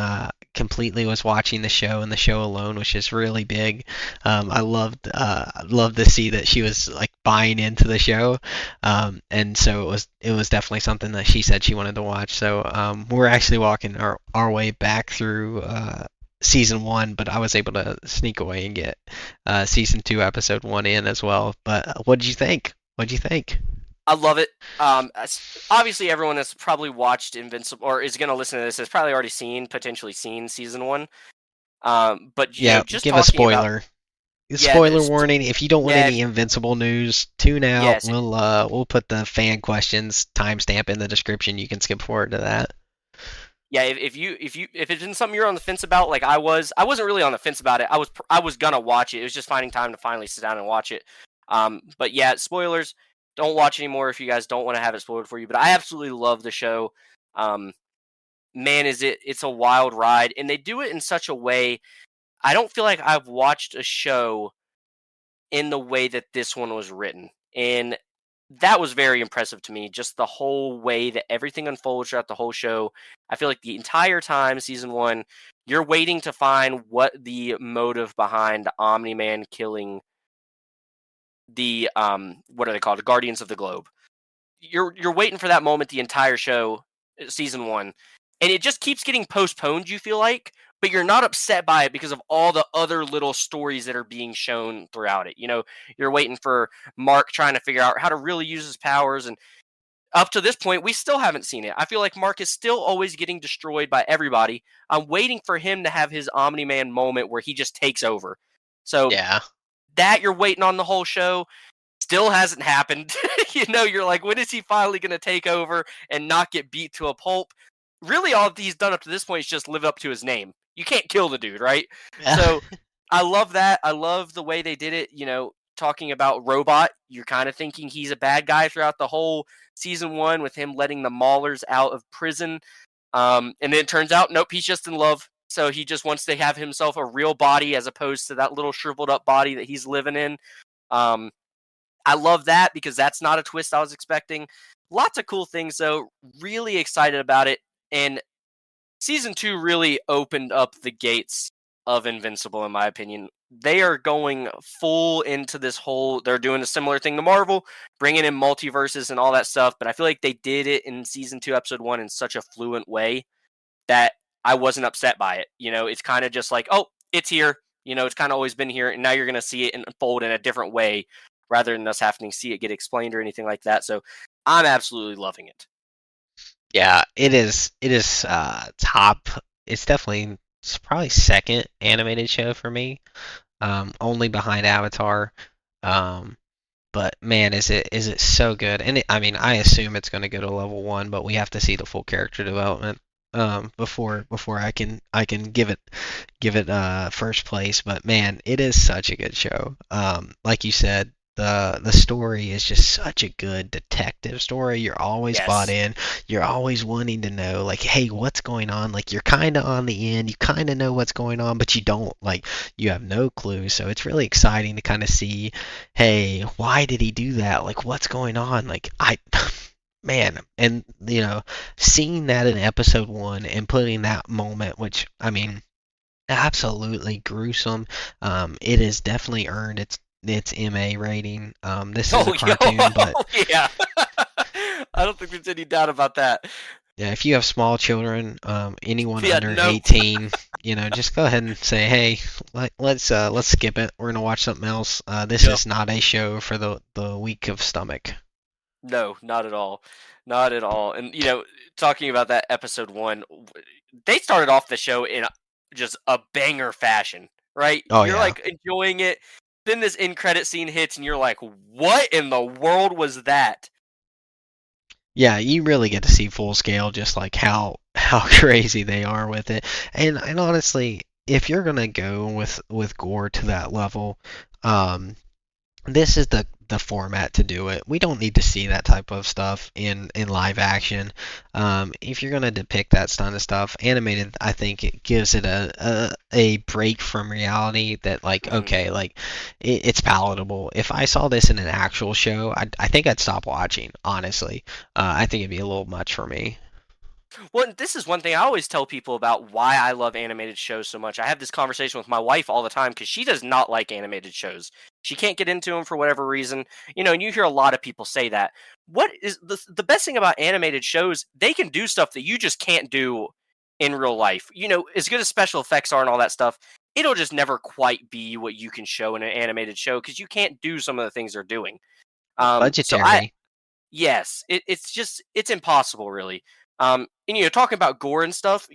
completely was watching the show and the show alone, which is really big. I loved to see that she was like buying into the show, and so it was definitely something that she said she wanted to watch. So we're actually walking our way back through season one, but I was able to sneak away and get season two, episode one in as well. But what did you think? What did you think? I love it. Obviously, everyone that's probably watched Invincible or is going to listen to this has probably already potentially seen season one. But Yeah, just give a talking about spoiler. yeah, Spoiler warning. If you don't want yeah, any Invincible news, tune out. yes, We'll put the fan questions timestamp in the description. You can skip forward to that. yeah. If it's been something you're on the fence about, like I wasn't really on the fence about it. I was gonna watch it. It was just finding time to finally sit down and watch it. But yeah, spoilers. Don't watch anymore if you guys don't want to have it spoiled for you. But I absolutely love the show. Um, Man, it's a wild ride, and they do it in such a way. I don't feel like I've watched a show in the way that this one was written. And that was very impressive to me. Just the whole way that everything unfolds throughout the whole show. I feel like the entire time, season one, you're waiting to find what the motive behind Omni Man killing the what are they called? Guardians of the Globe. You're waiting for that moment the entire show, season one, and it just keeps getting postponed. You feel like, but you're not upset by it because of all the other little stories that are being shown throughout it. You're waiting for Mark trying to figure out how to really use his powers, and up to this point, we still haven't seen it. I feel like Mark is still always getting destroyed by everybody. I'm waiting for him to have his Omni Man moment where he just takes over. So Yeah. that you're waiting on the whole show still hasn't happened. You're like, when is he finally going to take over and not get beat to a pulp? Really, all he's done up to this point is just live up to his name. You can't kill the dude, right? Yeah. So I love that. I love the way they did it. Talking about Robot, you're kind of thinking he's a bad guy throughout the whole season one with him letting the Maulers out of prison. And then it turns out, nope, he's just in love. So he just wants to have himself a real body as opposed to that little shriveled up body that he's living in. Um, I love that because that's not a twist I was expecting. Lots of cool things, though. Really excited about it. And season two really opened up the gates of Invincible, in my opinion. They are going full into this whole. They're doing a similar thing to Marvel, bringing in multiverses and all that stuff. But I feel like they did it in season two, episode one, in such a fluent way that I wasn't upset by it. It's kind of just like, oh, it's here. It's kind of always been here, and now you're going to see it unfold in a different way rather than us having to see it get explained or anything like that. So I'm absolutely loving it. Yeah, it is. It is top. It's probably second animated show for me, only behind Avatar. Um, but man, is it so good? And I mean, I assume it's going to go to level one, but we have to see the full character development. before I can give it first place. But man, it is such a good show. Like you said, the story is just such a good detective story. You're always bought Yes. in. You're always wanting to know, like, hey, what's going on? Like, you're kind of on the end. You kind of know what's going on, but you don't. Like, you have no clue. So it's really exciting to kind of see, hey, why did he do that? Like, what's going on? Like, man, and seeing that in episode one and putting that moment, which I mean, absolutely gruesome. It has definitely earned its MA rating. This is a Oh, yo, cartoon, but yeah. I don't think there's any doubt about that. yeah, if you have small children, anyone Yeah, under no. 18, just go ahead and say, hey, let's skip it. We're gonna watch something else. This Yep. is not a show for the weak of stomach. No, not at all. Not at all. And talking about that episode 1, they started off the show in just a banger fashion, right? Oh You're yeah. like enjoying it. Then this end credit scene hits and you're like, "What in the world was that?" Yeah, you really get to see full scale just like how crazy they are with it. And honestly, if you're gonna go with gore to that level, um, this is the format to do it. We don't need to see that type of stuff in live action. If you're gonna depict that kind of stuff, animated, I think it gives it a break from reality that like Mhm. okay, like it's palatable. If I saw this in an actual show, I think I'd stop watching. Honestly, I think it'd be a little much for me. Well, this is one thing I always tell people about why I love animated shows so much. I have this conversation with my wife all the time because she does not like animated shows. She can't get into them for whatever reason. And you hear a lot of people say that. What is the best thing about animated shows? They can do stuff that you just can't do in real life. As good as special effects are and all that stuff, it'll just never quite be what you can show in an animated show because you can't do some of the things they're doing. So I Budgetary. Yes, it's impossible, really. And talking about gore and stuff,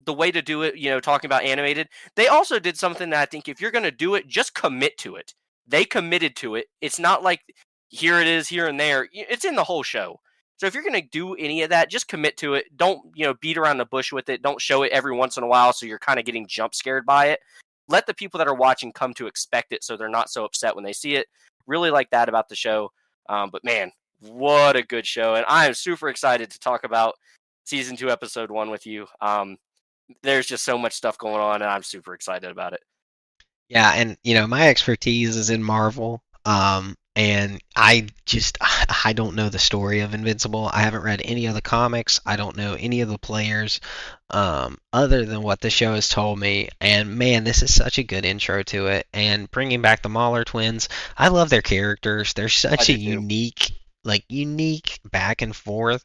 the way to do it, talking about animated, they also did something that I think if you're gonna do it, just commit to it. They committed to it. It's not like here it is, here and there. It's in the whole show. So if you're gonna do any of that, just commit to it. Don't beat around the bush with it. Don't show it every once in a while, so you're kind of getting jump scared by it. Let the people that are watching come to expect it, so they're not so upset when they see it. Really like that about the show. But man, what a good show. And I am super excited to talk about season 2, episode 1 with you. There's just so much stuff going on, and I'm super excited about it. Yeah, and my expertise is in Marvel. And I don't know the story of Invincible. I haven't read any of the comics. I don't know any of the players, other than what the show has told me. And man, this is such a good intro to it. And bringing back the Mauler twins, I love their characters. They're I such a do too. unique back and forth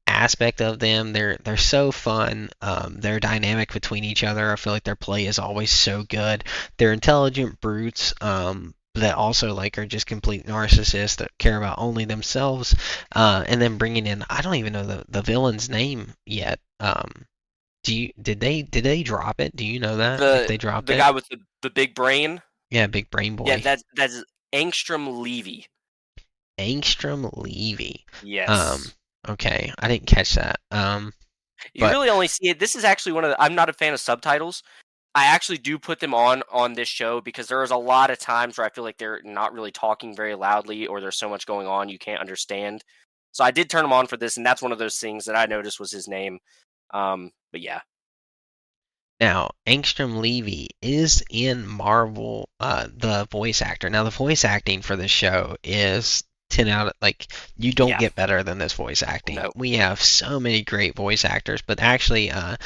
aspect of them. They're so fun. Their dynamic between each other, I feel like their play is always so good. They're intelligent brutes, that also like are just complete narcissists that care about only themselves. And then bringing in, I don't even know the villain's name yet. Did they drop it? Do you know that if The they dropped the it? guy with the big brain, Yeah, big brain yeah, boy. that's Angstrom Levy. Angstrom Levy. Um, Yes. okay, I didn't catch that. You But really only see it. This is actually one of I'm not a fan of subtitles. I actually do put them on this show because there is a lot of times where I feel like they're not really talking very loudly or there's so much going on you can't understand. So I did turn them on for this, and that's one of those things that I noticed was his name. But yeah, now, Angstrom Levy is in Marvel, the voice actor. Now, the voice acting for this show is 10 out of, like, you don't yeah, get better than this voice acting. no, We have so many great voice actors, but actually, uh,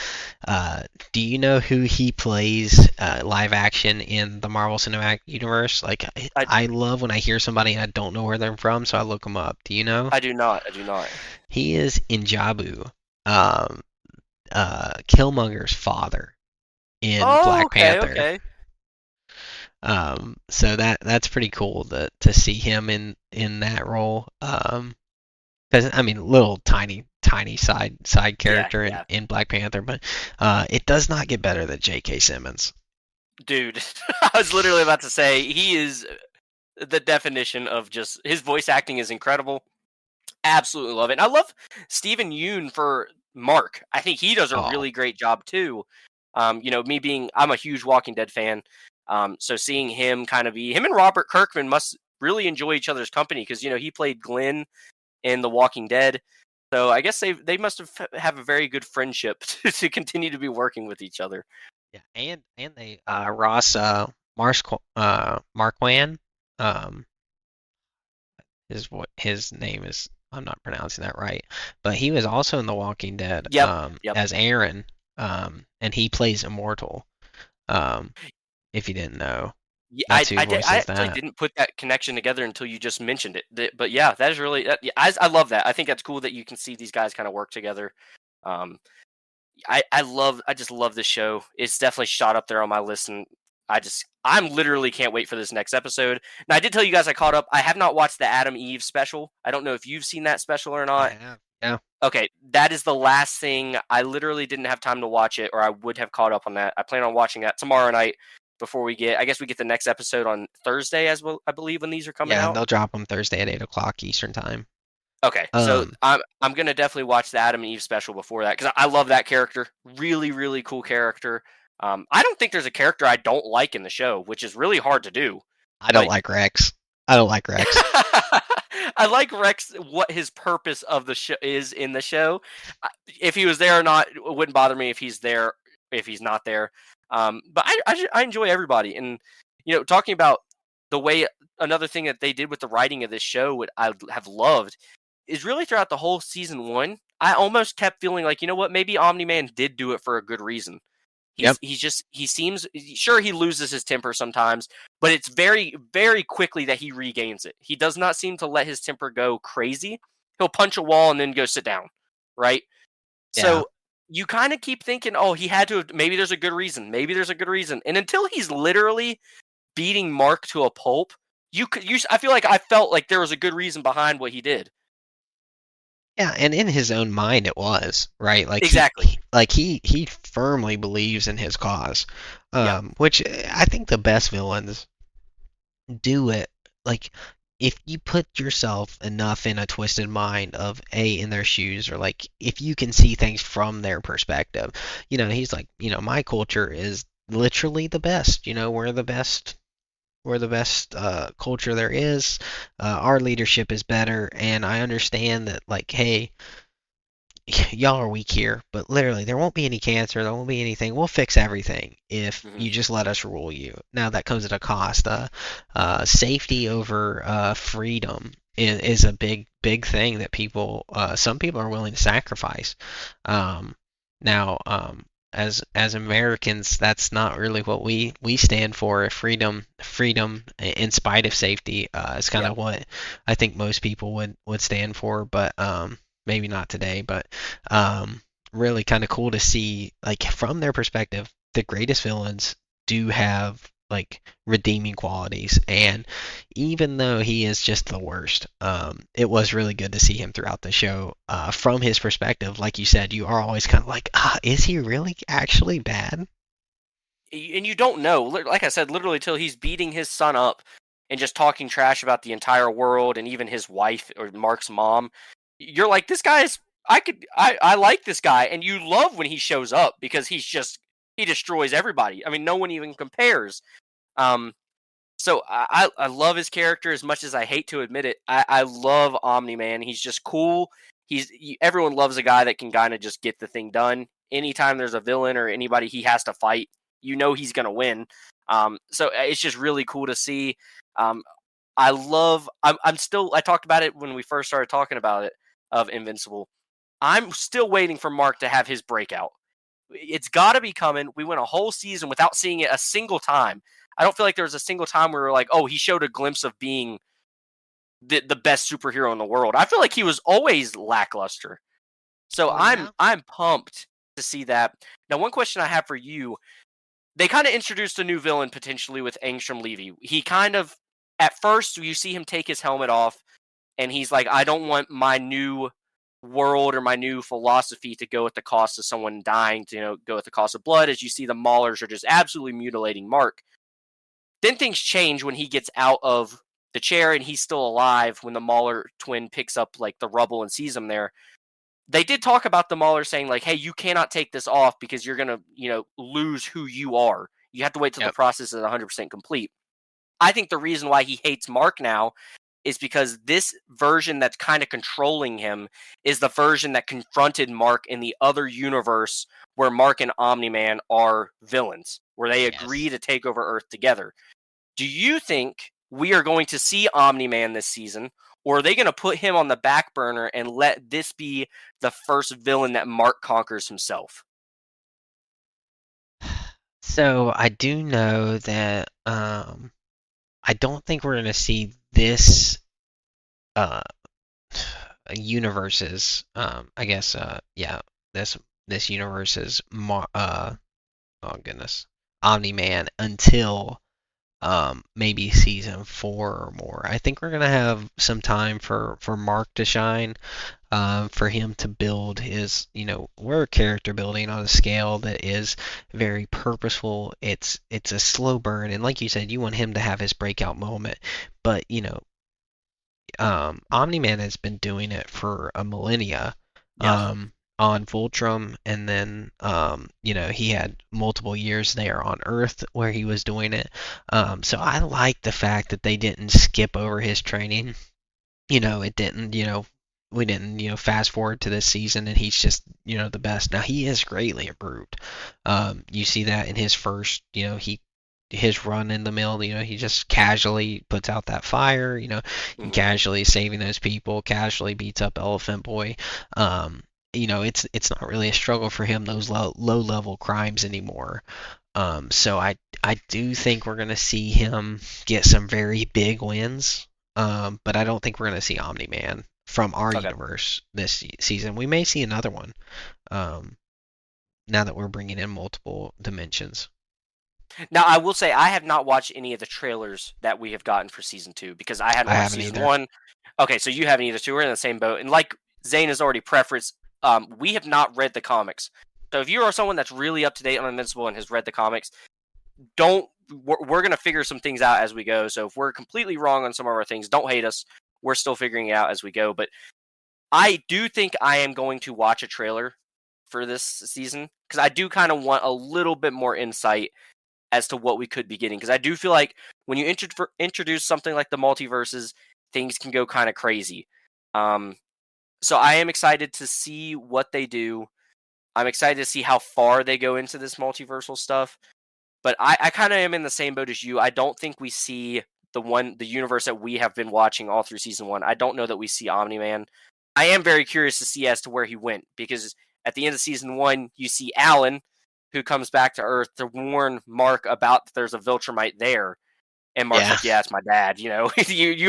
do you know who he plays live action in the Marvel Cinematic Universe? Like, I I love when I hear somebody and I don't know where they're from, so I look them up. Do you know? I do not, I do not. He is Injabu, um, Killmonger's father in Oh, Black okay, Panther. okay, So that's pretty cool to see him in that role. Because I mean, little tiny side yeah, character in yeah, in Black Panther, but it does not get better than J.K. Simmons. dude. I was literally about to say he is the definition of just his voice acting is incredible. Absolutely love it. And I love Stephen Yoon for Mark. I think he does a Oh, really great job too. I'm a huge Walking Dead fan. So seeing him kind of him and Robert Kirkman must really enjoy each other's company because he played Glenn in The Walking Dead. So I guess they must have a very good friendship to continue to be working with each other. yeah, and they Ross Marquand, um, is what his name is. I'm not pronouncing that right, but he was also in The Walking Dead Yep, yep. as Aaron, and he plays Immortal. Um, if you didn't know, Yeah, that's who I voices actually that. didn't put that connection together until you just mentioned it. But yeah, that is really yeah, I love that. I think that's cool that you can see these guys kind of work together. Um, I just love this show. It's definitely shot up there on my list, and I'm literally can't wait for this next episode. Now I did tell you guys I caught up. I have not watched the Adam Eve special. I don't know if you've seen that special or I not. have, yeah, Okay, that is the last thing. I literally didn't have time to watch it, or I would have caught up on that. I plan on watching that tomorrow night before I guess we get the next episode on Thursday, as well, I believe, when these are coming yeah, and out. they'll drop them Thursday at 8 o'clock Eastern time. Okay, so Um, I'm gonna definitely watch the Adam and Eve special before that because I love that character. Really, really cool character. I don't think there's a character I don't like in the show, which is really hard to do. I don't But like Rex. I don't like Rex. I like Rex. What his purpose of the show is in the show. If he was there or not, it wouldn't bother me if he's there. If he's not there, but I enjoy everybody, and talking about the way another thing that they did with the writing of this show, what I have loved is really throughout the whole season one. I almost kept feeling like what, maybe Omni Man did do it for a good reason. Yep. He seems sure he loses his temper sometimes, but it's very very quickly that he regains it. He does not seem to let his temper go crazy. He'll punch a wall and then go sit down, right? Yeah. So you kind of keep thinking, oh, he had to have, maybe there's a good reason. Maybe there's a good reason. And until he's literally beating Mark to a pulp, I feel like I felt like there was a good reason behind what he did. Yeah, and in his own mind it was, right? Like Exactly. he firmly believes in his cause. Yeah. Which I think the best villains do it like if you put yourself enough in a twisted mind of in their shoes or like if you can see things from their perspective. He's like, my culture is literally the best. We're the best culture there is. Our leadership is better, and I understand that, like, hey, y'all are weak here, but literally, there won't be any cancer, there won't be anything. We'll fix everything if Hmm. you just let us rule you. Now, that comes at a cost. Safety over freedom is a big thing that some people are willing to sacrifice. Um, now, as Americans, that's not really what we stand for. Freedom in spite of safety is kind Yep. of what I think most people would stand for, but maybe not today. But um, really kind of cool to see, like from their perspective, the greatest villains do have like redeeming qualities, and even though he is just the worst, it was really good to see him throughout the show. From his perspective, like you said, you are always kind of like, is he really actually bad? And you don't know. Like I said, literally till he's beating his son up and just talking trash about the entire world and even his wife or Mark's mom. You're like, this guy is. I like this guy, and you love when he shows up because he destroys everybody. I mean, no one even compares. Um, so I love his character as much as I hate to admit it. I love Omni Man. He's just cool. Everyone loves a guy that can kind of just get the thing done. Anytime there's a villain or anybody he has to fight, he's gonna win. So it's just really cool to see. Um, I'm still. I talked about it when we first started talking about it of Invincible. I'm still waiting for Mark to have his breakout. It's got to be coming. We went a whole season without seeing it a single time. I don't feel like there was a single time where we were like, oh, he showed a glimpse of being the best superhero in the world. I feel like he was always lackluster. So Oh I'm yeah. I'm pumped to see that. Now, one question I have for you: they kind of introduced a new villain potentially with Angstrom Levy. He kind of at first you see him take his helmet off and he's like, I don't want my new world or my new philosophy to go at the cost of someone dying, to go at the cost of blood. As you see, the Maulers are just absolutely mutilating Mark. Then things change when he gets out of the chair and he's still alive when the Mauler twin picks up like the rubble and sees him there. they did talk about the Mauler saying like, "Hey, you cannot take this off because you're gonna, lose who you are. You have to wait till the Yep. process is 100% complete." I think the reason why he hates Mark now is because this version that's kind of controlling him is the version that confronted Mark in the other universe where Mark and Omni Man are villains, where they agree Yes. to take over Earth together. Do you think we are going to see Omni Man this season, or are they going to put him on the back burner and let this be the first villain that Mark conquers himself? So I do know that I don't think we're gonna see this uh universe's I guess yeah, this this universe's oh goodness, Omni Man until maybe season 4 or more. I think we're gonna have some time for Mark to shine, for him to build his, we're character building on a scale that is very purposeful. It's a slow burn, and like you said, you want him to have his breakout moment. But Omni-Man has been doing it for a millennia. Yeah. On Voltrum, and then he had multiple years there on Earth where he was doing it. So I like the fact that they didn't skip over his training. It didn't, we didn't, fast forward to this season and he's just, the best. Now he is greatly improved. You see that in his first, his run in the mill, he just casually puts out that fire, Hmm. casually saving those people, casually beats up Elephant Boy. It's not really a struggle for him, those low level crimes anymore. So I do think we're gonna see him get some very big wins. But I don't think we're gonna see Omni Man from our Okay. universe this season. We may see another one. Um, now that we're bringing in multiple dimensions. Now, I will say I have not watched any of the trailers that we have gotten for season two because I hadn't I watched haven't season either. one. Okay, so you haven't either. So we're in the same boat. And like Zane has already preferenced, we have not read the comics. So if you are someone that's really up to date on Invincible and has read the comics, don't. We're going to figure some things out as we go. So if we're completely wrong on some of our things, don't hate us. We're still figuring it out as we go. But I do think I am going to watch a trailer for this season because I do kind of want a little bit more insight as to what we could be getting. Because I do feel like when you introduce something like the multiverses, things can go kind of crazy. Um, so I am excited to see what they do. I'm excited to see how far they go into this multiversal stuff. But I kind of am in the same boat as you. I don't think we see the universe that we have been watching all through season one. I don't know that we see Omni Man. I am very curious to see as to where he went because at the end of season one, you see Alan, who comes back to Earth to warn Mark about that there's a Viltrumite there, and Mark's Yeah, like, "Yeah, it's my dad." You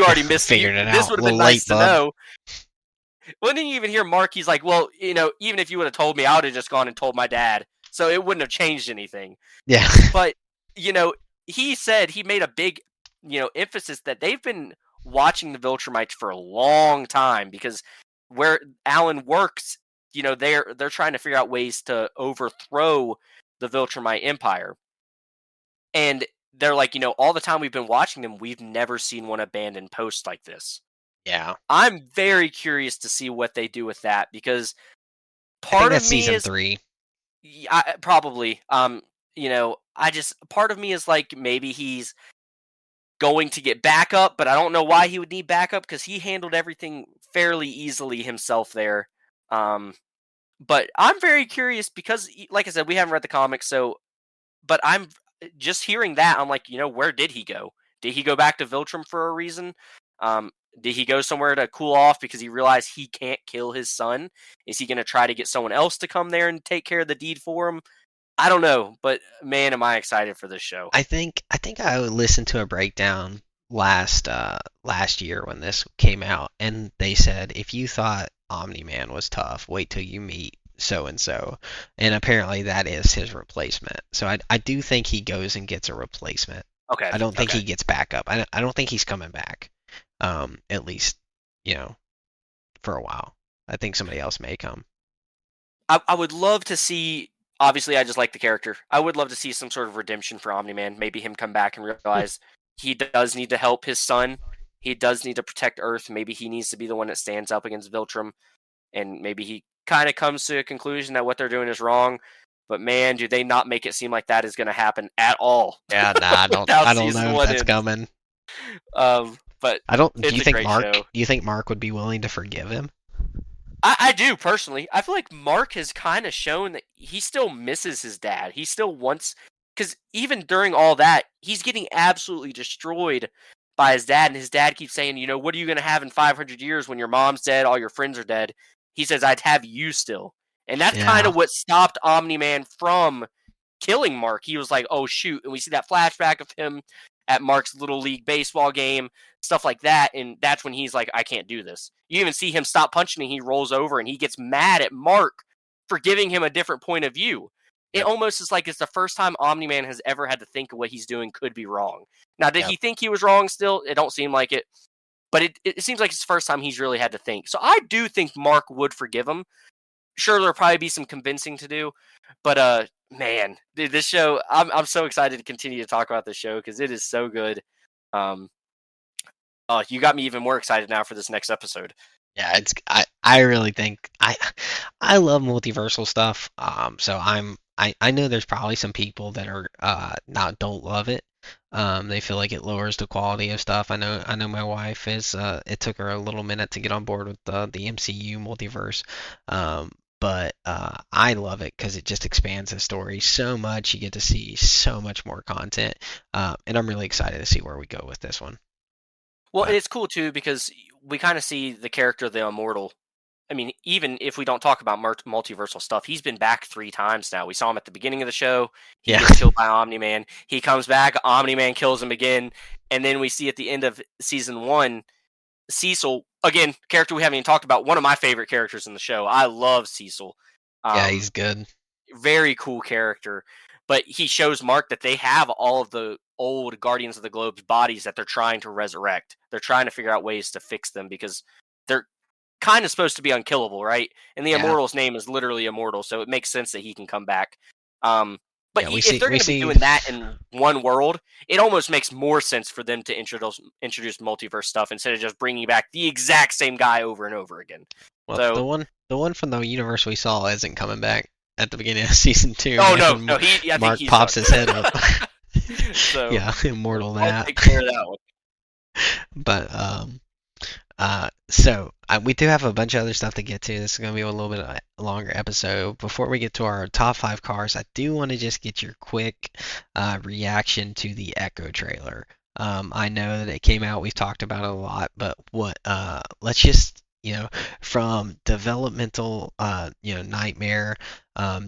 already missed. figured it This out. would A have been little nice late, to bub. know. Well, then you even hear Mark. He's like, "Well, even if you would have told me, I would have just gone and told my dad, so it wouldn't have changed anything." Yeah, But you know, he said he made a big emphasis that they've been watching the Viltrumites for a long time because where Alan works, they're trying to figure out ways to overthrow the Viltrumite Empire, and they're like, all the time we've been watching them, we've never seen one abandoned post like this. yeah. I'm very curious to see what they do with that because I think part of that's me season is 3. probably I just part of me is like maybe he's going to get backup, but I don't know why he would need backup because he handled everything fairly easily himself there. Um, but I'm very curious because, like I said, we haven't read the comics, so but I'm just hearing that I'm like, where did he go? Did he go back to Viltrum for a reason? Um, did he go somewhere to cool off because he realized he can't kill his son? Is he going to try to get someone else to come there and take care of the deed for him? I don't know, but man, am I excited for this show. I think I listened to a breakdown last year when this came out, and they said if you thought Omni Man was tough, wait till you meet so and so, and apparently that is his replacement. So I do think he goes and gets a replacement. Okay, I don't think okay. he gets backup. I don't think he's coming back. At least you know for a while. I think somebody else may come. I would love to see. Obviously, I just like the character. I would love to see some sort of redemption for Omni Man. Maybe him come back and realize he does need to help his son. He does need to protect Earth. Maybe he needs to be the one that stands up against Viltrum, and maybe he kind of comes to a conclusion that what they're doing is wrong. But man, do they not make it seem like that is going to happen at all Yeah, nah, with how I don't season know if one that's ends. coming. But I don't. it's a great show. Do you think Mark would be willing to forgive him? I do personally. I feel like Mark has kind of shown that he still misses his dad. He still wants, because even during all that, he's getting absolutely destroyed by his dad, and his dad keeps saying, what are you going to have in 500 years when your mom's dead, all your friends are dead? He says, I'd have you still. And that's kind Yeah, of what stopped Omni Man from killing Mark. He was like, oh shoot. And we see that flashback of him at Mark's little league baseball game, stuff like that. And that's when he's like, I can't do this. You even see him stop punching and he rolls over and he gets mad at Mark for giving him a different point of view. It yep, almost is like it's the first time Omni Man has ever had to think of what he's doing could be wrong. Now, did yep. he think he was wrong still? It don't seem like it. But it seems like it's the first time he's really had to think. So I do think Mark would forgive him. Sure, there'll probably be some convincing to do, but man, dude, this show, I'm so excited to continue to talk about this show because it is so good. Um, oh, you got me even more excited now for this next episode. Yeah, I really think I love multiversal stuff. So I know there's probably some people that are not don't love it. They feel like it lowers the quality of stuff. I know my wife is it took her a little minute to get on board with the MCU multiverse. But I love it because it just expands the story so much. You get to see so much more content. And I'm really excited to see where we go with this one. Well, and But it's cool too because we kind of see the character, the Immortal. I mean, even if we don't talk about multiversal stuff, he's been back 3 times now. We saw him at the beginning of the show. He yeah, gets killed by Omni Man. He comes back. Omni Man kills him again. And then we see at the end of season 1, Cecil, again, character we haven't even talked about, one of my favorite characters in the show. I love Cecil. yeah, Um, he's good. very cool character. But he shows Mark that they have all of the old Guardians of the Globe's bodies that they're trying to resurrect. They're trying to figure out ways to fix them because they're kind of supposed to be unkillable, right? And the Yeah. Immortal's name is literally Immortal, so it makes sense that he can come back. Um, but Yeah, if they're we going to be see doing that in one world, it almost makes more sense for them to introduce multiverse stuff instead of just bringing back the exact same guy over and over again. well, So, the one from the universe we saw isn't coming back at the beginning of season 2, oh man, no, when no, I think Mark he's pops done. his head up. So Yeah, immortal I'll that. take care of that one. But so we do have a bunch of other stuff to get to. This is going to be a little bit of a longer episode. Before we get to our top 5 cars, I do want to just get your quick reaction to the Echo trailer. I know that it came out. We've talked about it a lot, but what? Let's just from developmental nightmare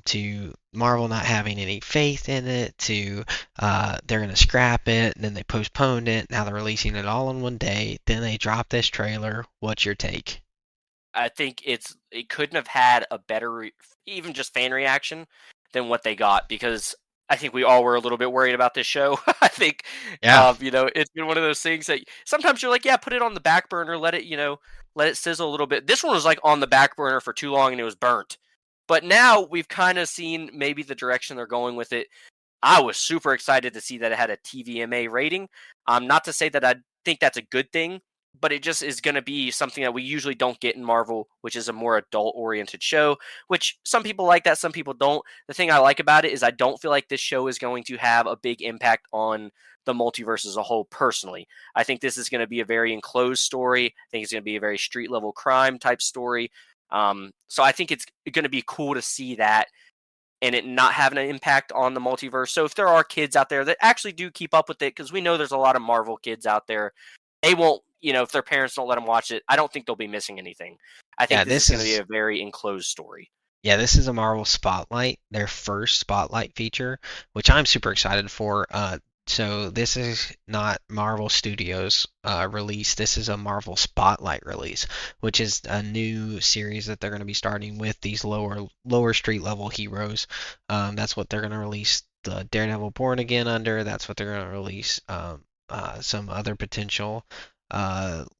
to Marvel not having any faith in it to they're going to scrap it, and then they postponed it. Now they're releasing it all in one day. Then they drop this trailer. What's your take? I think it couldn't have had a better, even just fan reaction than what they got because I think we all were a little bit worried about this show. I think, Yeah, it's been one of those things that sometimes you're like, yeah, put it on the back burner, let it sizzle a little bit. This one was like on the back burner for too long and it was burnt. But now we've kind of seen maybe the direction they're going with it. I was super excited to see that it had a TVMA rating. Not to say that I think that's a good thing, but it just is going to be something that we usually don't get in Marvel, which is a more adult oriented show, which some people like that, some people don't. The thing I like about it is I don't feel like this show is going to have a big impact on the multiverse as a whole personally. I think this is going to be a very enclosed story. I think it's going to be a very street level crime type story. So I think it's going to be cool to see that and it not having an impact on the multiverse. So if there are kids out there that actually do keep up with it, because we know there's a lot of Marvel kids out there, they won't, if their parents don't let them watch it, I don't think they'll be missing anything. I think yeah. this is going to be a very enclosed story. This is a Marvel Spotlight, their first Spotlight feature, which I'm super excited for. So this is not Marvel Studios release. This is a Marvel Spotlight release, which is a new series that they're going to be starting with these lower street level heroes. That's what they're going to release the Daredevil Born Again under. That's what they're going to release some other potential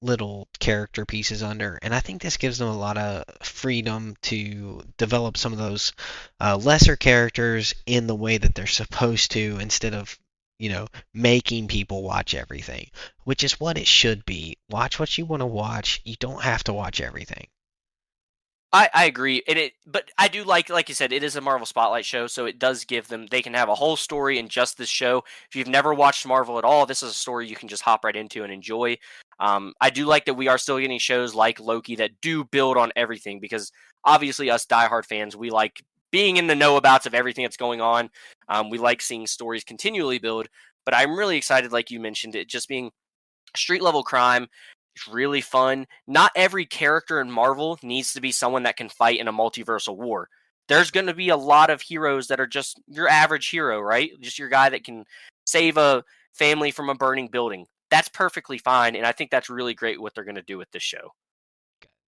little character pieces under. And I think this gives them a lot of freedom to develop some of those lesser characters in the way that they're supposed to instead of making people watch everything, which is what it should be. Watch what you want to watch. You don't have to watch everything. I agree, but I do like you said, it is a Marvel Spotlight show, so it does give them they can have a whole story in just this show. If you've never watched Marvel at all, this is a story you can just hop right into and enjoy. I do like that we are still getting shows like Loki that do build on everything because obviously us diehard fans, we like being in the know abouts of everything that's going on. We like seeing stories continually build, but I'm really excited, like you mentioned, it just being street level crime. It's really fun. Not every character in Marvel needs to be someone that can fight in a multiversal war. There's going to be a lot of heroes that are just your average hero, right? Just your guy that can save a family from a burning building. That's perfectly fine, and I think that's really great what they're going to do with this show.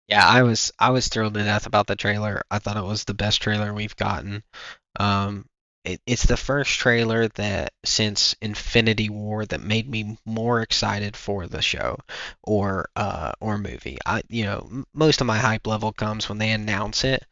Yeah, I was thrilled to death about the trailer. I thought it was the best trailer we've gotten. Um, it's the first trailer that since Infinity War that made me more excited for the show or movie. Most of my hype level comes when they announce it,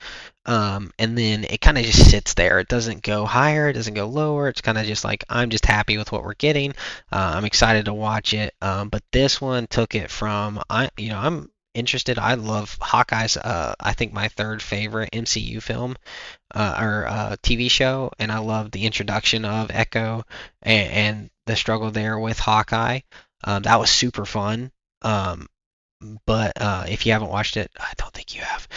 and then it kind of just sits there. It doesn't go higher, it doesn't go lower. It's kind of just like I'm just happy with what we're getting. I'm excited to watch it. But this one took it from I'm interested. I love Hawkeye's. I think my third favorite MCU film or TV show, and I love the introduction of Echo and the struggle there with Hawkeye. That was super fun. Um, but if you haven't watched it, I don't think you have.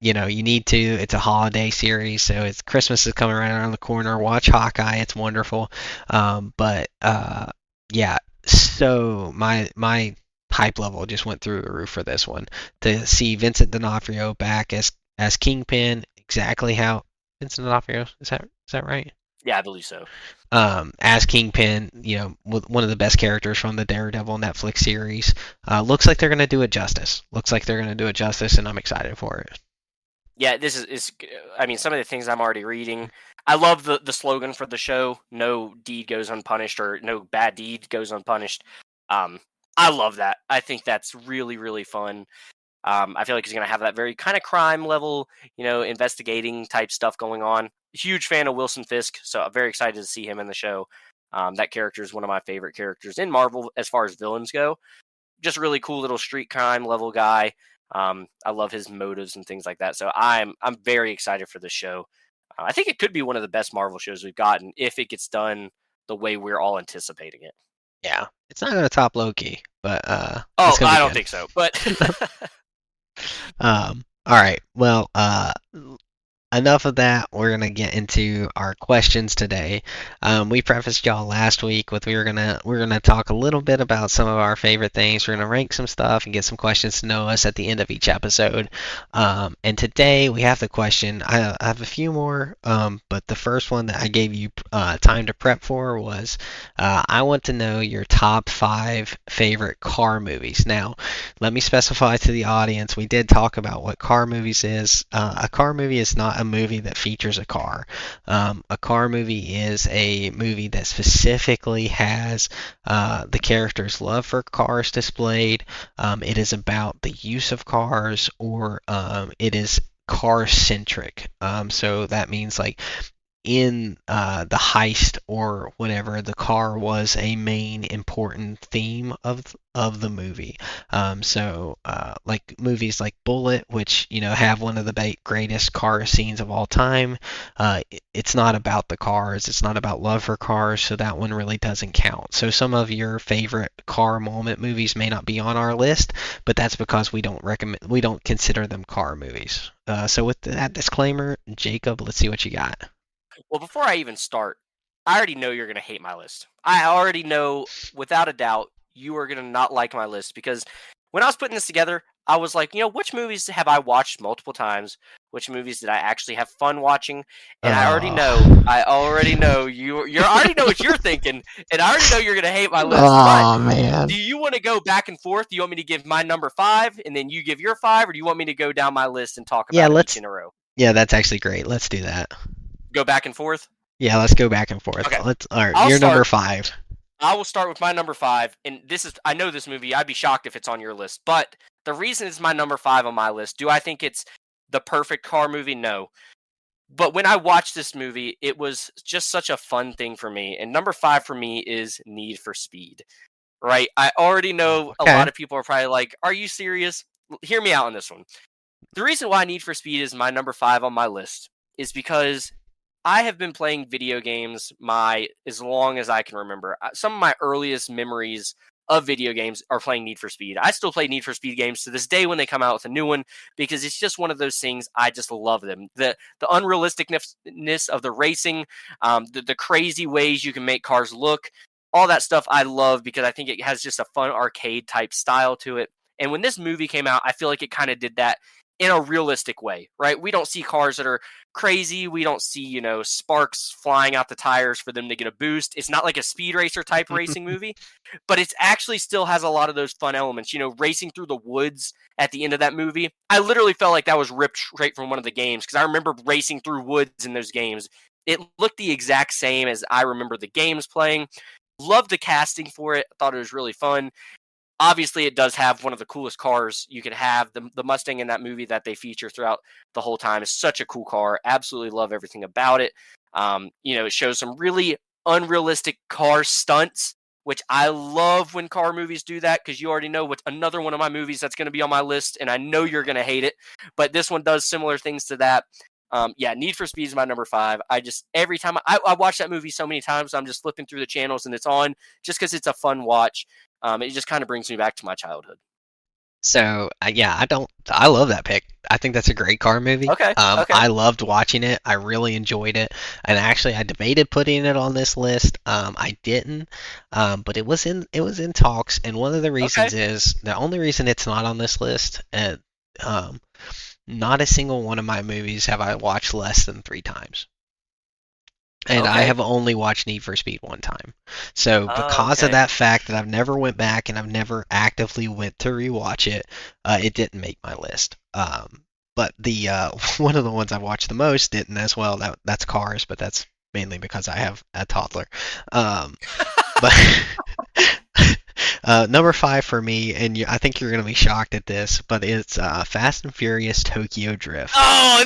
You need to. It's a holiday series, so it's Christmas is coming right around the corner. Watch Hawkeye; it's wonderful. But yeah. So my hype level just went through the roof for this one. To see Vincent D'Onofrio back as Kingpin, exactly how Vincent D'Onofrio is that right? Yeah, I believe so. As Kingpin, with one of the best characters from the Daredevil Netflix series. Looks like they're going to do it justice. Looks like they're going to do it justice, and I'm excited for it. Yeah, this is I mean, some of the things I'm already reading. I love the slogan for the show: "No deed goes unpunished," or "No bad deed goes unpunished." Um, I love that. I think that's really really fun. I feel like he's going to have that very kind of crime level, investigating type stuff going on. Huge fan of Wilson Fisk, so I'm very excited to see him in the show. That character is one of my favorite characters in Marvel as far as villains go. Just really cool little street crime level guy. I love his motives and things like that. So I'm very excited for this show. I think it could be one of the best Marvel shows we've gotten if it gets done the way we're all anticipating it. Yeah, it's not going to top Loki, but it's Oh, going to I be don't good. think so. But All right. Well, enough of that. We're gonna get into our questions today. We prefaced y'all last week with we're gonna talk a little bit about some of our favorite things. We're gonna rank some stuff and get some questions to know us at the end of each episode. And today we have the question. I have a few more, but the first one that I gave you time to prep for was I want to know your top five favorite car movies. Now, let me specify to the audience, we did talk about what car movies is. A car movie is not a movie that features a car. A car movie is a movie that specifically has the character's love for cars displayed. It is about the use of cars, or it is car centric. So that means like in the heist or whatever, the car was a main important theme of the movie. Like movies like Bullet, which have one of the greatest car scenes of all time. It's not about the cars. It's not about love for cars, so that one really doesn't count. So some of your favorite car moment movies may not be on our list, but that's because we don't consider them car movies. So with that disclaimer, Jacob, let's see what you got. well, before I even start, I already know you're going to hate my list. I already know, without a doubt, you are going to not like my list because when I was putting this together, I was like, which movies have I watched multiple times? Which movies did I actually have fun watching? And Oh. I already know you already know what you're thinking, and I already know you're going to hate my list. But Oh do man. you want to go back and forth? Do you want me to give my number five, and then you give your five, or do you want me to go down my list and talk Yeah, about them each let's. in a row? Yeah, that's actually great. Let's do that. Go back and forth. Yeah, let's go back and forth. Okay, Let's. All right, I'll you're number start. five. I will start with my number five, and I know this movie. I'd be shocked if it's on your list, but the reason it's my number five on my list. Do I think it's the perfect car movie? No. But when I watched this movie, it was just such a fun thing for me. And number five for me is Need for Speed. Right? I already Oh, know a okay. lot of people are probably like, "Are you serious?" Hear me out on this one. The reason why Need for Speed is my number 5 on my list is because I have been playing video games my as long as I can remember. Some of my earliest memories of video games are playing Need for Speed. I still play Need for Speed games to this day when they come out with a new one because it's just one of those things. I just love them. The unrealisticness of the racing, the crazy ways you can make cars look, all that stuff I love because I think it has just a fun arcade type style to it. And when this movie came out, I feel like it kind of did that in a realistic way, right? We don't see cars that are crazy. We don't see, sparks flying out the tires for them to get a boost. It's not like a speed racer type racing movie, but it actually still has a lot of those fun elements. Racing through the woods at the end of that movie. I literally felt like that was ripped straight from one of the games because I remember racing through woods in those games. It looked the exact same as I remember the games playing. Loved the casting for it. Thought it was really fun. Obviously, it does have one of the coolest cars you could have. The Mustang in that movie that they feature throughout the whole time is such a cool car. Absolutely love everything about it. It shows some really unrealistic car stunts, which I love when car movies do that because you already know what's another one of my movies that's going to be on my list, and I know you're going to hate it. But this one does similar things to that. Need for Speed is my number 5. Every time I watch that movie so many times, I'm just flipping through the channels and it's on just because it's a fun watch. It just kind of brings me back to my childhood. So yeah, I love that pick. I think that's a great car movie. Okay, okay, I loved watching it. I really enjoyed it, and actually, I debated putting it on this list. I didn't, but it was in talks. And one of the okay, reasons is the only reason it's not on this list. And not a single one of my movies have I watched less than 3 times. And I okay, have only watched Need for Speed one time. So because of okay. that fact that I've never went back and I've never actively went to rewatch it, it didn't make my list. But the one of the ones I've watched the most didn't as well. That's Cars, but that's mainly because I have a toddler. But number 5 for me, and I think you're gonna be shocked at this, but it's Fast and Furious Tokyo Drift. Oh,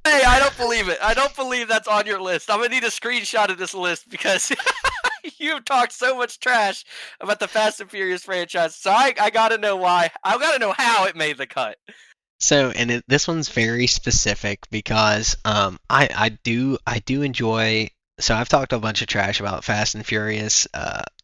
hey, I don't believe it. I don't believe that's on your list. I'm gonna need a screenshot of this list because you've talked so much trash about the Fast and Furious franchise. So I gotta know why. I gotta know how it made the cut. So, and this one's very specific because I do enjoy. So I've talked a bunch of trash about Fast and Furious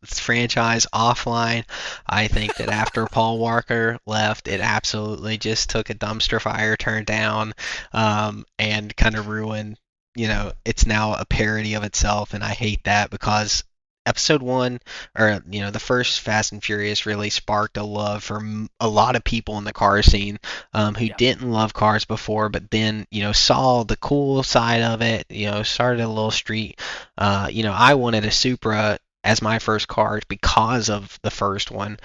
franchise offline. I think that after Paul Walker left, it absolutely just took a dumpster fire turn down, and kind of ruined. It's now a parody of itself, and I hate that because episode one, or the first Fast and Furious, really sparked a love for a lot of people in the car scene, who Yeah, didn't love cars before, but then saw the cool side of it. Started a little street. I wanted a Supra as my first car because of the first one.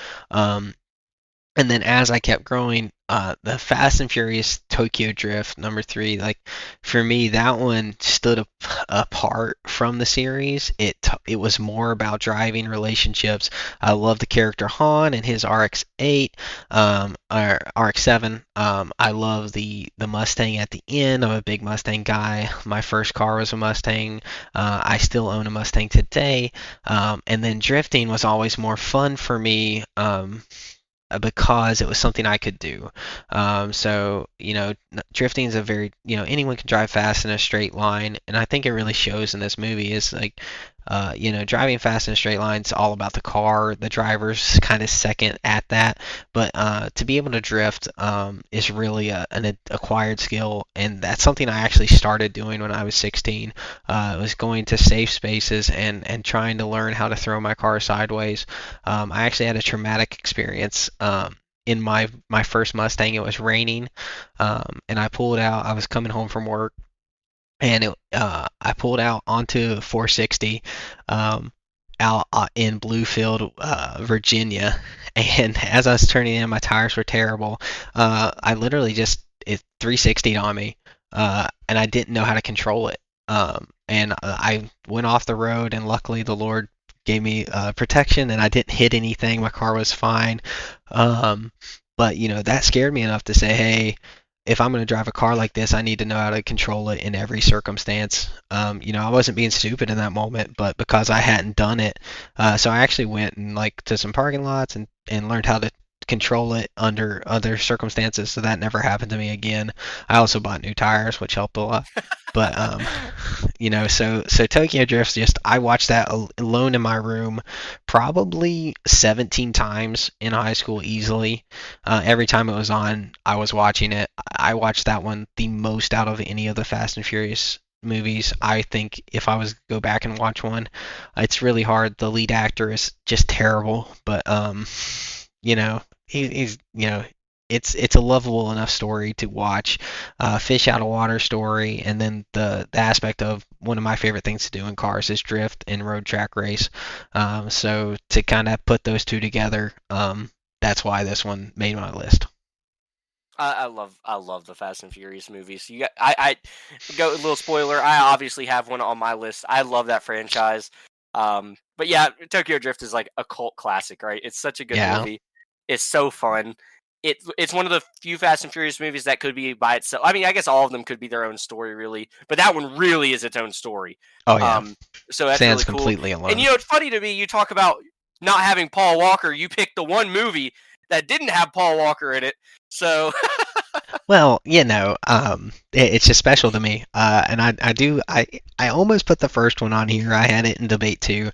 And then as I kept growing, the Fast and Furious Tokyo Drift number 3, like for me, that one stood apart from the series. It was more about driving relationships. I love the character Han and his RX-8, or RX-7. I love the Mustang at the end. I'm a big Mustang guy. My first car was a Mustang. I still own a Mustang today. And then drifting was always more fun for me. Because it was something I could do. So, drifting is a very, anyone can drive fast in a straight line, and I think it really shows in this movie is like, driving fast in a straight line is all about the car. The driver's kind of second at that, but to be able to drift is really an acquired skill, and that's something I actually started doing when I was 16. I was going to safe spaces and trying to learn how to throw my car sideways. I actually had a traumatic experience. In my first Mustang, it was raining, and I pulled out. I was coming home from work, and I pulled out onto 460, out in Bluefield, Virginia. And as I was turning in, my tires were terrible. I literally just it 360'd on me, and I didn't know how to control it. And I went off the road, and luckily the Lord gave me protection, and I didn't hit anything. My car was fine. Um, but that scared me enough to say, hey, if I'm going to drive a car like this, I need to know how to control it in every circumstance. I wasn't being stupid in that moment, but because I hadn't done it, so I actually went and like to some parking lots and learned how to control it under other circumstances, so that never happened to me again. I also bought new tires, which helped a lot. But so Tokyo Drift, just I watched that alone in my room probably 17 times in high school easily. Every time it was on, I was watching it. I watched that one the most out of any of the Fast and Furious movies. I think if I was to go back and watch one, it's really hard. The lead actor is just terrible, but he's it's a lovable enough story to watch. Fish out of water story, and then the aspect of one of my favorite things to do in cars is drift and road track race. So to kind of put those two together, that's why this one made my list. I love the Fast and Furious movies. I go a little spoiler. I obviously have one on my list. I love that franchise. But yeah, Tokyo Drift is like a cult classic, right? It's such a good Yeah. movie. It's so fun. It's one of the few Fast and Furious movies that could be by itself. I mean, I guess all of them could be their own story, really, but that one really is its own story. Oh yeah. Um, so that's Stands really cool. completely And alone. it's funny to me. You talk about not having Paul Walker. You picked the one movie that didn't have Paul Walker in it. So Well, it's just special to me. And I almost put the first one on here. I had it in debate too,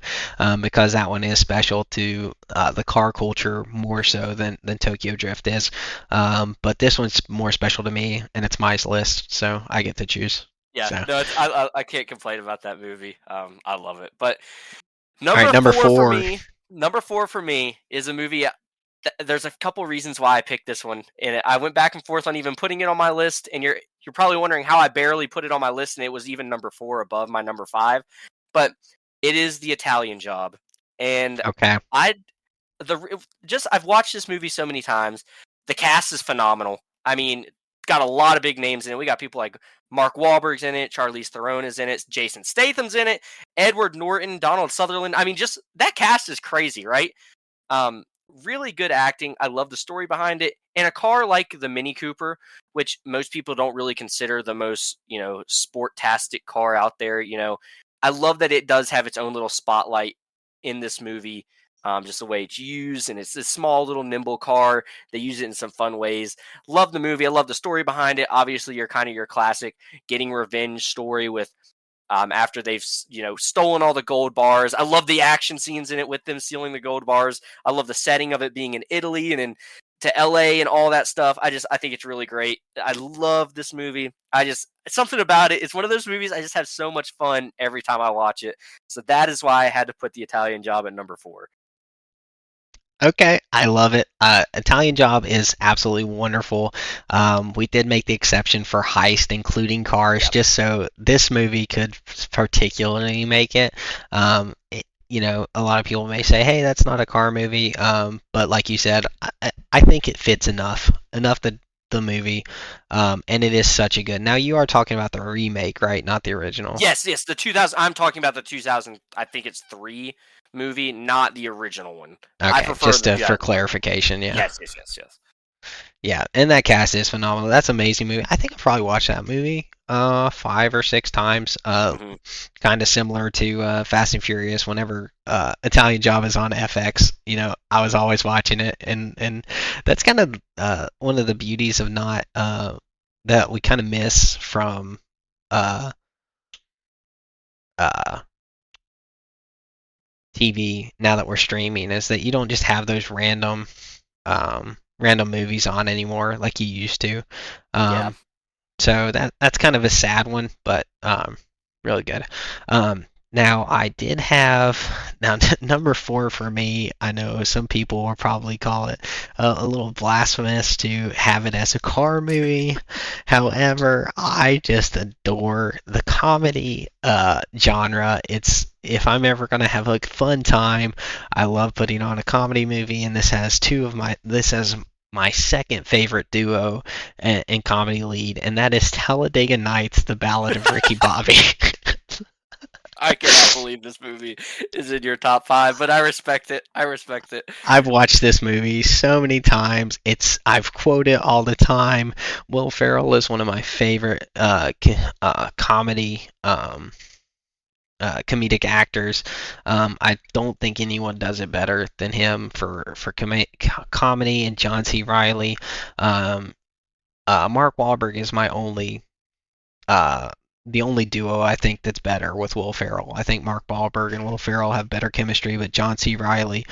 because that one is special to the car culture more so than Tokyo Drift is. But this one's more special to me, and it's my list, so I get to choose. yeah, So, no, I can't complain about that movie. I love it. But all right, number number four for four. me, number four for me is a movie. There's a couple reasons why I picked this one, and I went back and forth on even putting it on my list. And you're probably wondering how I barely put it on my list, and it was even number four above my number five. But it is The Italian Job, and Okay. I I've watched this movie so many times. The cast is phenomenal. I mean, it's got a lot of big names in it. We got people like Mark Wahlberg's in it, Charlize Theron is in it, Jason Statham's in it, Edward Norton, Donald Sutherland. I mean, just that cast is crazy, right? Um, really good acting. I love the story behind it. And a car like the Mini Cooper, which most people don't really consider the most, sport-tastic car out there, I love that it does have its own little spotlight in this movie. Just the way it's used, and it's this small little nimble car. They use it in some fun ways. Love the movie. I love the story behind it. Obviously, you're kind of your classic getting revenge story with after they've stolen all the gold bars. I love the action scenes in it with them stealing the gold bars. I love the setting of it being in Italy and in to LA and all that stuff. I think it's really great. I love this movie. Something about it. It's one of those movies I just have so much fun every time I watch it. So that is why I had to put The Italian Job at number four. Okay, I love it. Italian Job is absolutely wonderful. We did make the exception for heist, including cars, Yep. just so this movie could particularly make it. A lot of people may say, "Hey, that's not a car movie," but like you said, I think it fits enough the movie, and it is such a good. Now you are talking about the remake, right? Not the original. Yes, yes, the 2000. I'm talking about the 2000. I think it's three movie, not the original one. I Okay, prefer just the for yeah. clarification, yeah. Yes, yes, yes, yes. Yeah, and that cast is phenomenal. That's an amazing movie. I think I probably watched that movie 5 or 6 times. Hmm. Kind of similar to Fast and Furious. Whenever Italian Job is on FX, I was always watching it, and that's kind of one of the beauties of not that we kind of miss from uh, uh, TV now that we're streaming is that you don't just have those random movies on anymore like you used to. Yeah. Um, So that's kind of a sad one, but really good. Now I did have now number four for me. I know some people will probably call it a little blasphemous to have it as a car movie. However, I just adore the comedy genre. It's if I'm ever gonna have a fun time, I love putting on a comedy movie, and this has my second favorite duo and comedy lead, and that is Talladega Nights: The Ballad of Ricky Bobby. I cannot believe this movie is in your top five, but I respect it. I respect it. I've watched this movie so many times. I've quoted it all the time. Will Ferrell is one of my favorite comedy comedic actors. I don't think anyone does it better than him for comedy, and John C. Riley. Um, Mark Wahlberg is my only uh, the only duo I think that's better with Will Ferrell. I think Mark Wahlberg and Will Ferrell have better chemistry, but John C. Riley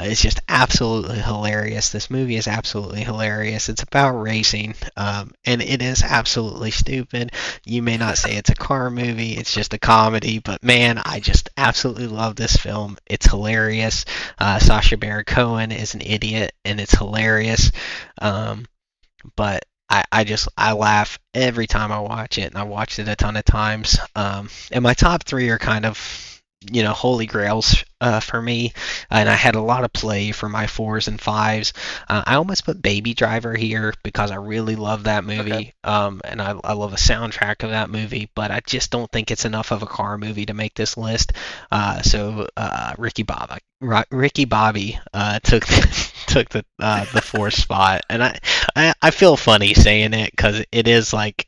is just absolutely hilarious. This movie is absolutely hilarious. It's about racing, and it is absolutely stupid. You may not say it's a car movie, it's just a comedy, but man, I just absolutely love this film. It's hilarious. Sacha Baron Cohen is an idiot, and it's hilarious. But I laugh every time I watch it, and I watched it a ton of times. And my top three are kind of holy grails for me, and I had a lot of play for my fours and fives. I almost put Baby Driver here because I really love that Okay. movie, and I love the soundtrack of that movie, but I just don't think it's enough of a car movie to make this list. So Ricky Bobby took took the fourth spot, and I feel funny saying it because it is like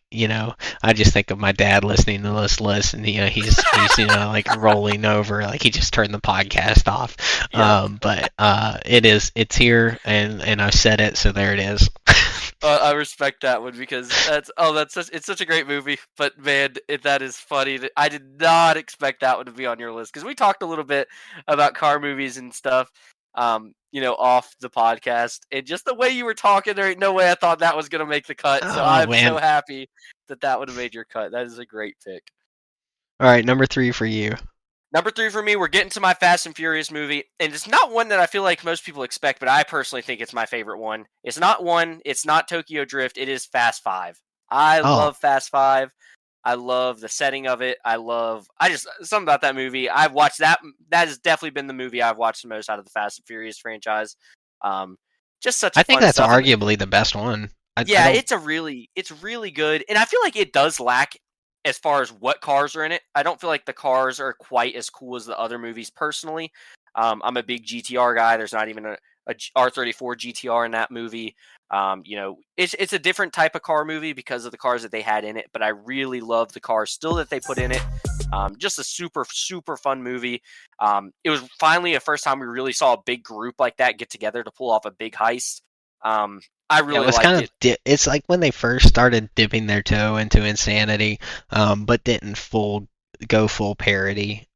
I just think of my dad listening to this list, and he's like rolling over, like he just turned the podcast off. Yep. But it's here, and I said it, so there it is. I respect that one because it's such a great movie. But man, that is funny. I did not expect that one to be on your list because we talked a little bit about car movies and stuff, off the podcast. And just the way you were talking, there ain't no way I thought that was gonna make the cut. So Oh I'm so man! happy that would have made your cut. That is a great pick. All right, number three for you. Number three for me, we're getting to my Fast and Furious movie, and it's not one that I feel like most people expect, but I personally think it's my favorite one. It's not one, it's not Tokyo Drift, it is Fast Five. I Oh, love Fast Five. I love the setting of it. I just something about that movie. I've watched that. That has definitely been the movie I've watched the most out of the Fast and Furious franchise. Um, just such I a think fun that's stuff, and arguably the best one. I yeah, don't. it's really good, and I feel like it does lack as far as what cars are in it. I don't feel like the cars are quite as cool as the other movies. Personally, I'm a big GTR guy. There's not even a R34 GTR in that movie. It's a different type of car movie because of the cars that they had in it. But I really love the cars still that they put in it. Just a super super fun movie. It was finally the first time we really saw a big group like that get together to pull off a big heist. Um, I Yeah, it really was liked kind of it. it's like when they first started dipping their toe into insanity, but didn't full parody.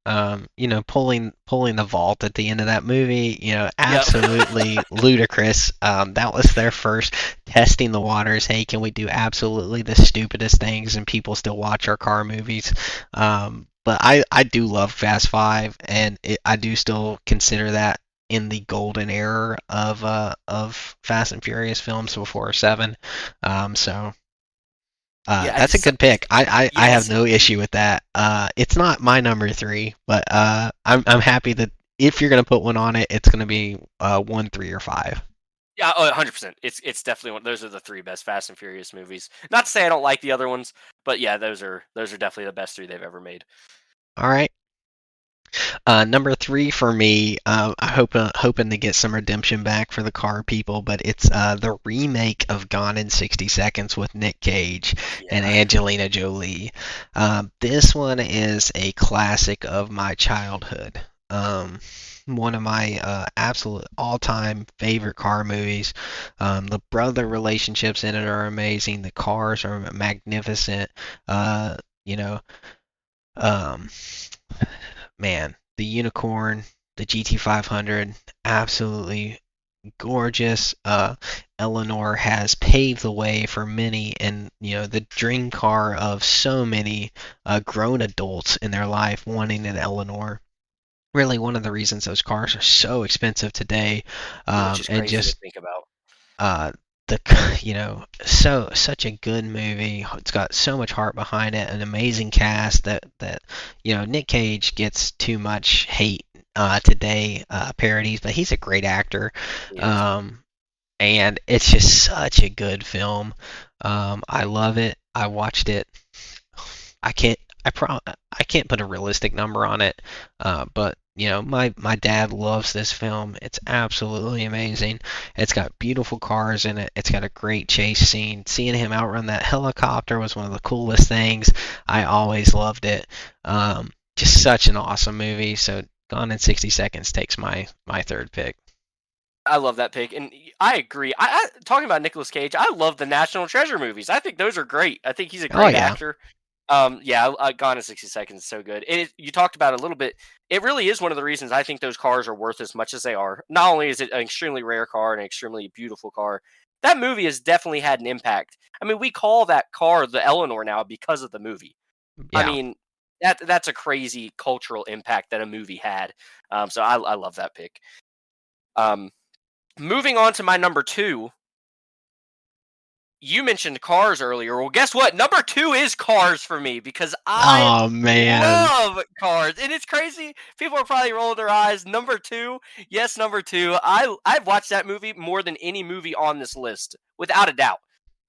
Pulling the vault at the end of that movie, Yep. absolutely ludicrous. That was their first testing the waters. Hey, can we do absolutely the stupidest things and people still watch our car movies? But I do love Fast Five, and I do still consider that in the golden era of Fast and Furious films before seven. So Yeah, I that's a just good pick. I have yes. no issue with that. It's not my number three, but I'm happy that if you're gonna put one on it, it's gonna be one, three, or five. Yeah, 100%. It's definitely one. Those are the three best Fast and Furious movies. Not to say I don't like the other ones, but yeah, those are definitely the best three they've ever made. All right. Number three for me, I hoping to get some redemption back for the car people, but it's the remake of Gone in 60 Seconds with Nick Cage and Yeah, Angelina Jolie. This one is a classic of my childhood. One of my absolute all-time favorite car movies. The brother relationships in it are amazing. The cars are magnificent. Uh, you know, um, man, the unicorn, the GT500, absolutely gorgeous. Eleanor has paved the way for many, and the dream car of so many grown adults in their life wanting an Eleanor. Really, one of the reasons those cars are so expensive today, which is and crazy to just think about. uh, the such a good movie. It's got so much heart behind it, an amazing cast that Nick Cage gets too much hate today, parodies, but he's a great actor. He is. Um, and it's just such a good film. I love it. I watched it. I can't I can't put a realistic number on it, but my dad loves this film. It's absolutely amazing. It's got beautiful cars in it. It's got a great chase scene. Seeing him outrun that helicopter was one of the coolest things. I always loved it. just such an awesome movie. So Gone in 60 Seconds takes my third pick. I love that pick, and I agree. Talking about Nicolas Cage, I love the National Treasure movies. I think those are great. I think he's a Oh great yeah, actor. Yeah, Gone in 60 Seconds is so good. You talked about it a little bit. It really is one of the reasons I think those cars are worth as much as they are. Not only is it an extremely rare car and an extremely beautiful car, that movie has definitely had an impact. I mean, we call that car the Eleanor now because of the movie. I yeah. mean, that's a crazy cultural impact that a movie had. So I love that pick. Um, Moving on to my number two, you mentioned Cars earlier. Well, guess what? Number two is Cars for me because I Oh man. love Cars, and it's crazy. People are probably rolling their eyes. Number two, yes, number two. I've watched that movie more than any movie on this list, without a doubt.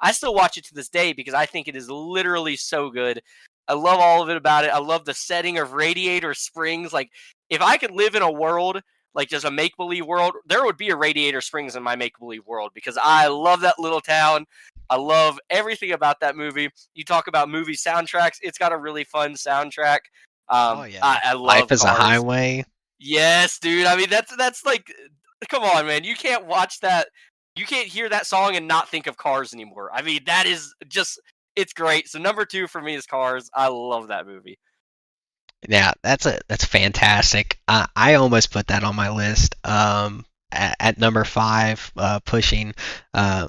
I still watch it to this day because I think it is literally so good. I love all of it about it. I love the setting of Radiator Springs. Like, if I could live in a world like just a make believe world, there would be a Radiator Springs in my make believe world because I love that little town. I love everything about that movie. You talk about movie soundtracks; it's got a really fun soundtrack. Oh yeah. I Life love is a Cars. Highway. Yes, dude. I mean, that's like, come on, man. You can't watch that. You can't hear that song and not think of Cars anymore. I mean, that is just, it's great. So number two for me is Cars. I love that movie. Yeah, that's fantastic. I almost put that on my list. At number five, pushing. Uh,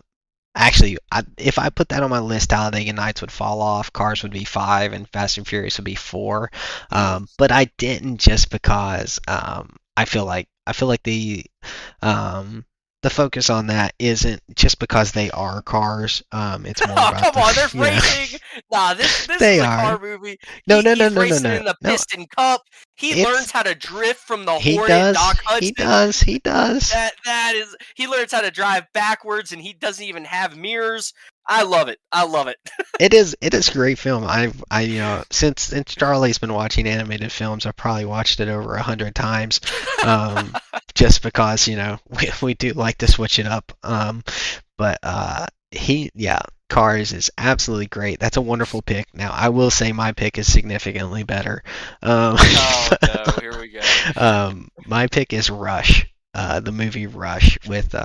Actually, if I put that on my list, Talladega Nights would fall off. Cars would be five, and Fast and Furious would be four. Mm. But I didn't just because I feel like um, the focus on that isn't just because they are cars. It's more Oh, about come on, the there's you know racing. Nah, this is they a are. car movie. No, no, no, He's no, no, racing no, in the no. Piston Cup. He learns It's how to drift from the he Hornet does, Doc he Hudson. does, he does. That is, he learns how to drive backwards and he doesn't even have mirrors. I love it. I love it. It is a great film. I since Charlie's been watching animated films, I've probably watched it over 100 times, um, just because we do like to switch it up. But yeah, Cars is absolutely great. That's a wonderful pick. Now I will say my pick is significantly better. Um, Oh no, here we go. my pick is Rush, the movie Rush with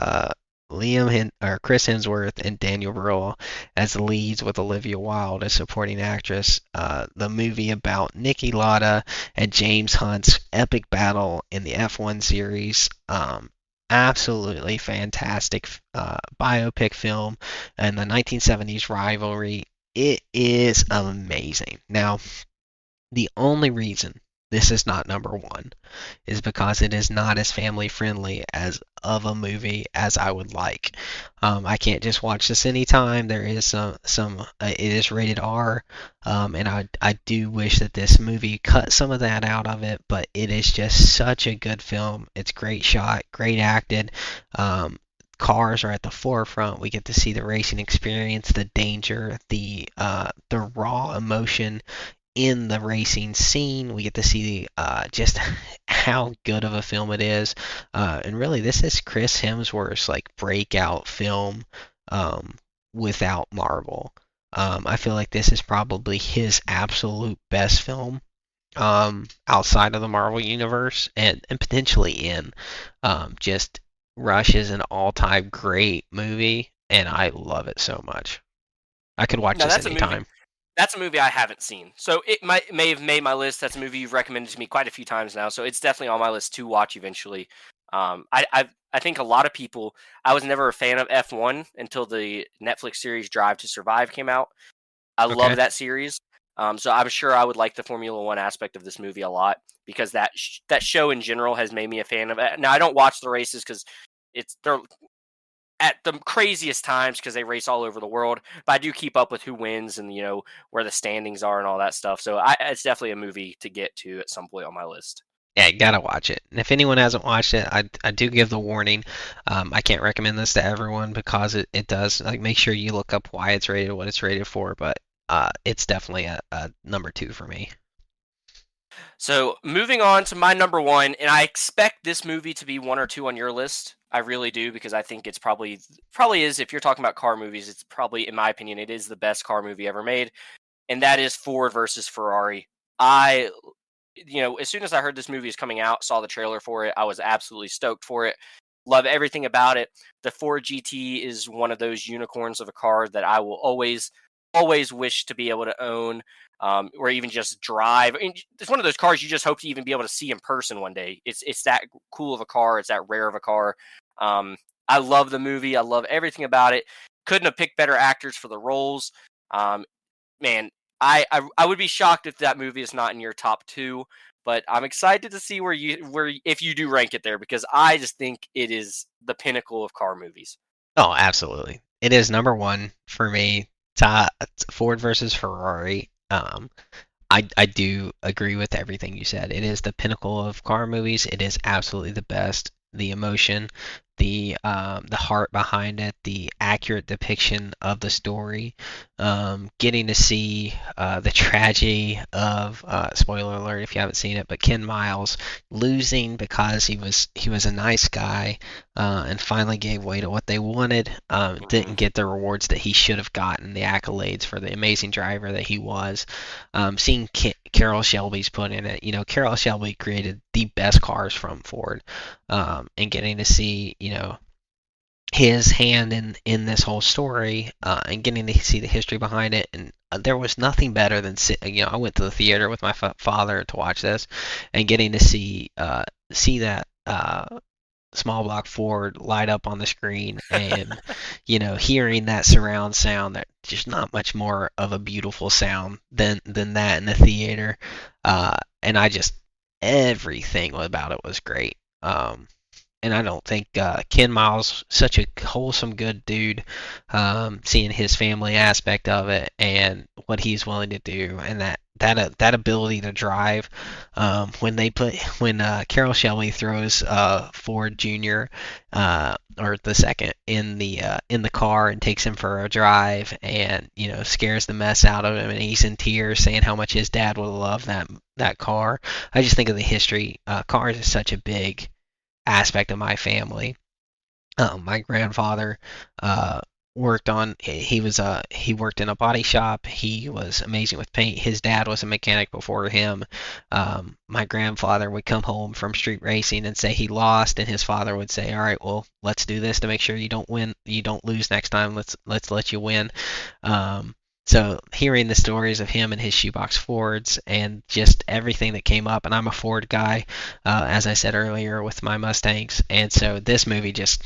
or Chris Hemsworth and Daniel Bruhl as leads with Olivia Wilde as supporting actress. The movie about Niki Lauda and James Hunt's epic battle in the F1 series. Absolutely fantastic biopic film and the 1970s rivalry. It is amazing. Now, the only reason this is not number one is because it is not as family friendly as of a movie as I would like. I can't just watch this anytime. There is it is rated R, and I do wish that this movie cut some of that out of it. But it is just such a good film. It's great shot, great acted. Cars are at the forefront. We get to see the racing experience, the danger, the raw emotion in the racing scene. We get to see just how good of a film it is, and really, this is Chris Hemsworth's like breakout film um, without Marvel. I feel like this is probably his absolute best film outside of the Marvel universe, and potentially in. Just Rush is an all-time great movie, and I love it so much. I could watch Now this that's a movie. anytime. That's a movie I haven't seen, so it may have made my list. That's a movie you've recommended to me quite a few times now, so it's definitely on my list to watch eventually. I think a lot of people. I was never a fan of F1 until the Netflix series Drive to Survive came out. I love Okay. that series. So I'm sure I would like the Formula One aspect of this movie a lot because that show in general has made me a fan of it. Now I don't watch the races because they're at the craziest times because they race all over the world. But I do keep up with who wins and where the standings are and all that stuff. So it's definitely a movie to get to at some point on my list. Yeah, you gotta watch it. And if anyone hasn't watched it, I do give the warning. I can't recommend this to everyone because it does like make sure you look up why it's rated, what it's rated for. But it's definitely a number two for me. So moving on to my number one, and I expect this movie to be one or two on your list. I really do because I think it's probably is. If you're talking about car movies, it's probably, in my opinion, it is the best car movie ever made, and that is Ford versus Ferrari. I as soon as I heard this movie is coming out, saw the trailer for it, I was absolutely stoked for it. Love everything about it. The Ford GT is one of those unicorns of a car that I will always wish to be able to own, or even just drive. I mean, it's one of those cars you just hope to even be able to see in person one day. It's that cool of a car. It's that rare of a car. I love the movie. I love everything about it. Couldn't have picked better actors for the roles. Um, Man, I would be shocked if that movie is not in your top two. But I'm excited to see where if you do rank it there, because I just think it is the pinnacle of car movies. Oh, absolutely. It is number one for me. Ford versus Ferrari. I do agree with everything you said. It is the pinnacle of car movies. It is absolutely the best. The emotion, the heart behind it, the accurate depiction of the story, getting to see the tragedy of spoiler alert if you haven't seen it, but Ken Miles losing because he was a nice guy and finally gave way to what they wanted. Hmm. Didn't get the rewards that he should have gotten, the accolades for the amazing driver that he was. Seeing Carroll Shelby's put in it, Carroll Shelby created the best cars from Ford, and getting to see, his hand in this whole story, and getting to see the history behind it. And there was nothing better than I went to the theater with my father to watch this, and getting to see that small block Ford light up on the screen, and hearing that surround sound, that just not much more of a beautiful sound than that in the theater. And I just everything about it was great. And I don't think Ken Miles, such a wholesome, good dude, seeing his family aspect of it and what he's willing to do, and that ability to drive. When Carroll Shelby throws Ford Jr. Or the second in the car and takes him for a drive, and scares the mess out of him, and he's in tears saying how much his dad would love that car. I just think of the history. Cars is such a big aspect of my family. My grandfather uh, he worked in a body shop. He was amazing with paint. His dad was a mechanic before him. My grandfather would come home from street racing and say he lost, and his father would say, "All right, well, let's do this to make sure you don't lose next time. Let's let you win." Um, so hearing the stories of him and his shoebox Fords and just everything that came up, and I'm a Ford guy, as I said earlier with my Mustangs, and so this movie just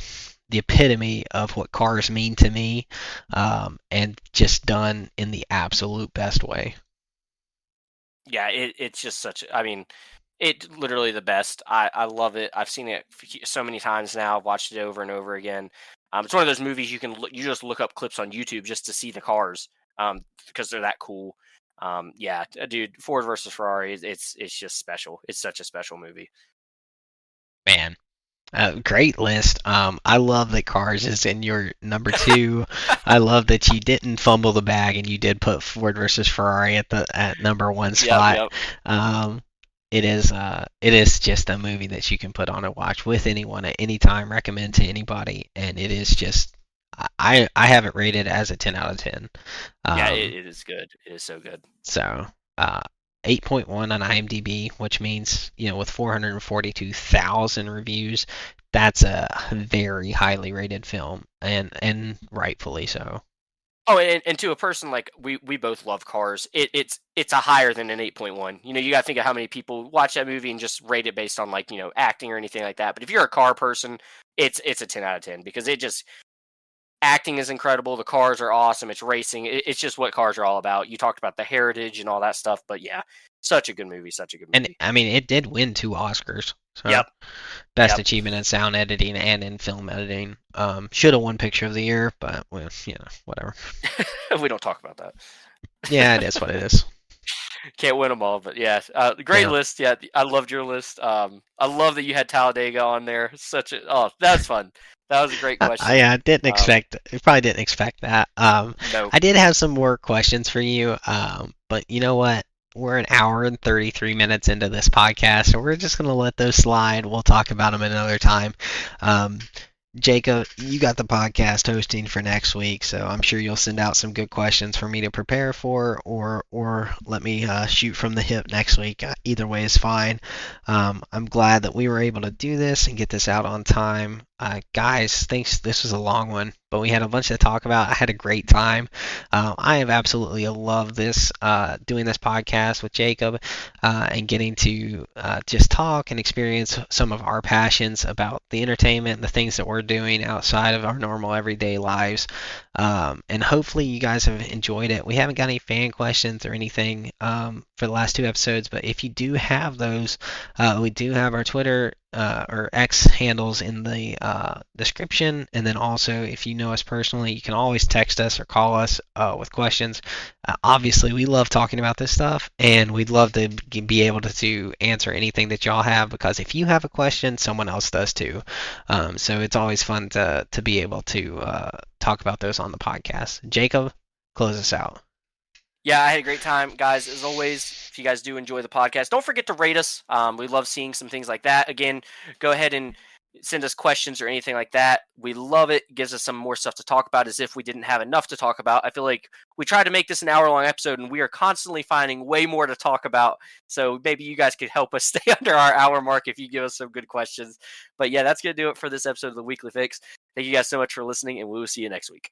the epitome of what cars mean to me, and just done in the absolute best way. Yeah, it's just such. I mean, it literally the best. I love it. I've seen it so many times now. I've watched it over and over again. It's one of those movies you just look up clips on YouTube just to see the cars, because they're that cool. Yeah, dude, Ford versus Ferrari. It's just special. It's such a special movie. Man, great list. I love that Cars is in your number two. I love that you didn't fumble the bag and you did put Ford versus Ferrari at number one Yep, spot. yep. Um, it is just a movie that you can put on and watch with anyone at any time. Recommend to anybody, and it is just I have it rated as a 10 out of 10. Yeah, Um, it is good. It is so good. so, uh, 8.1 on IMDb, which means, with 442,000 reviews, that's a very highly rated film, and rightfully so. Oh, and to a person like we both love cars. It's a higher than an 8.1. You got to think of how many people watch that movie and just rate it based on like acting or anything like that. But if you're a car person, it's a 10 out of 10, because it just acting is incredible. The cars are awesome. It's racing. It's just what cars are all about. You talked about the heritage and all that stuff, but yeah, such a good movie. Such a good And movie. I mean, it did win 2 Oscars. So, Yep. best Yep. achievement in sound editing and in film editing. Should have won Picture of the Year, but well, whatever. We don't talk about that. Yeah, it is what it is. Can't win them all, but yeah, great Yeah. list. Yeah, I loved your list. I love that you had Talladega on there. That's fun. That was a great question. I didn't Um, expect. I probably didn't expect that. no, I did have some more questions for you. But you know what? We're an hour and 33 minutes into this podcast, so we're just gonna let those slide. We'll talk about them another time. Um, Jacob, you got the podcast hosting for next week, so I'm sure you'll send out some good questions for me to prepare for, or let me shoot from the hip next week. Either way is fine. I'm glad that we were able to do this and get this out on time. Guys, thanks. This was a long one, but we had a bunch to talk about. I had a great time. I have absolutely loved this doing this podcast with Jacob and getting to just talk and experience some of our passions about the entertainment and the things that we're doing outside of our normal everyday lives. And hopefully you guys have enjoyed it. We haven't got any fan questions or anything for the last two episodes, but if you do have those, we do have our Twitter or X handles in the description. And then also, if you know us personally, you can always text us or call us with questions. Obviously, we love talking about this stuff, and we'd love to be able to answer anything that y'all have because if you have a question, someone else does too. So it's always fun to be able to talk about those on the podcast. Jacob, close us out. Yeah, I had a great time, guys. As always, if you guys do enjoy the podcast, don't forget to rate us. We love seeing some things like that. Again, go ahead and send us questions or anything like that. We love it. It gives us some more stuff to talk about as if we didn't have enough to talk about. I feel like we tried to make this an hour-long episode, and we are constantly finding way more to talk about. So maybe you guys could help us stay under our hour mark if you give us some good questions. But yeah, that's going to do it for this episode of The Weekly Fix. Thank you guys so much for listening, and we will see you next week.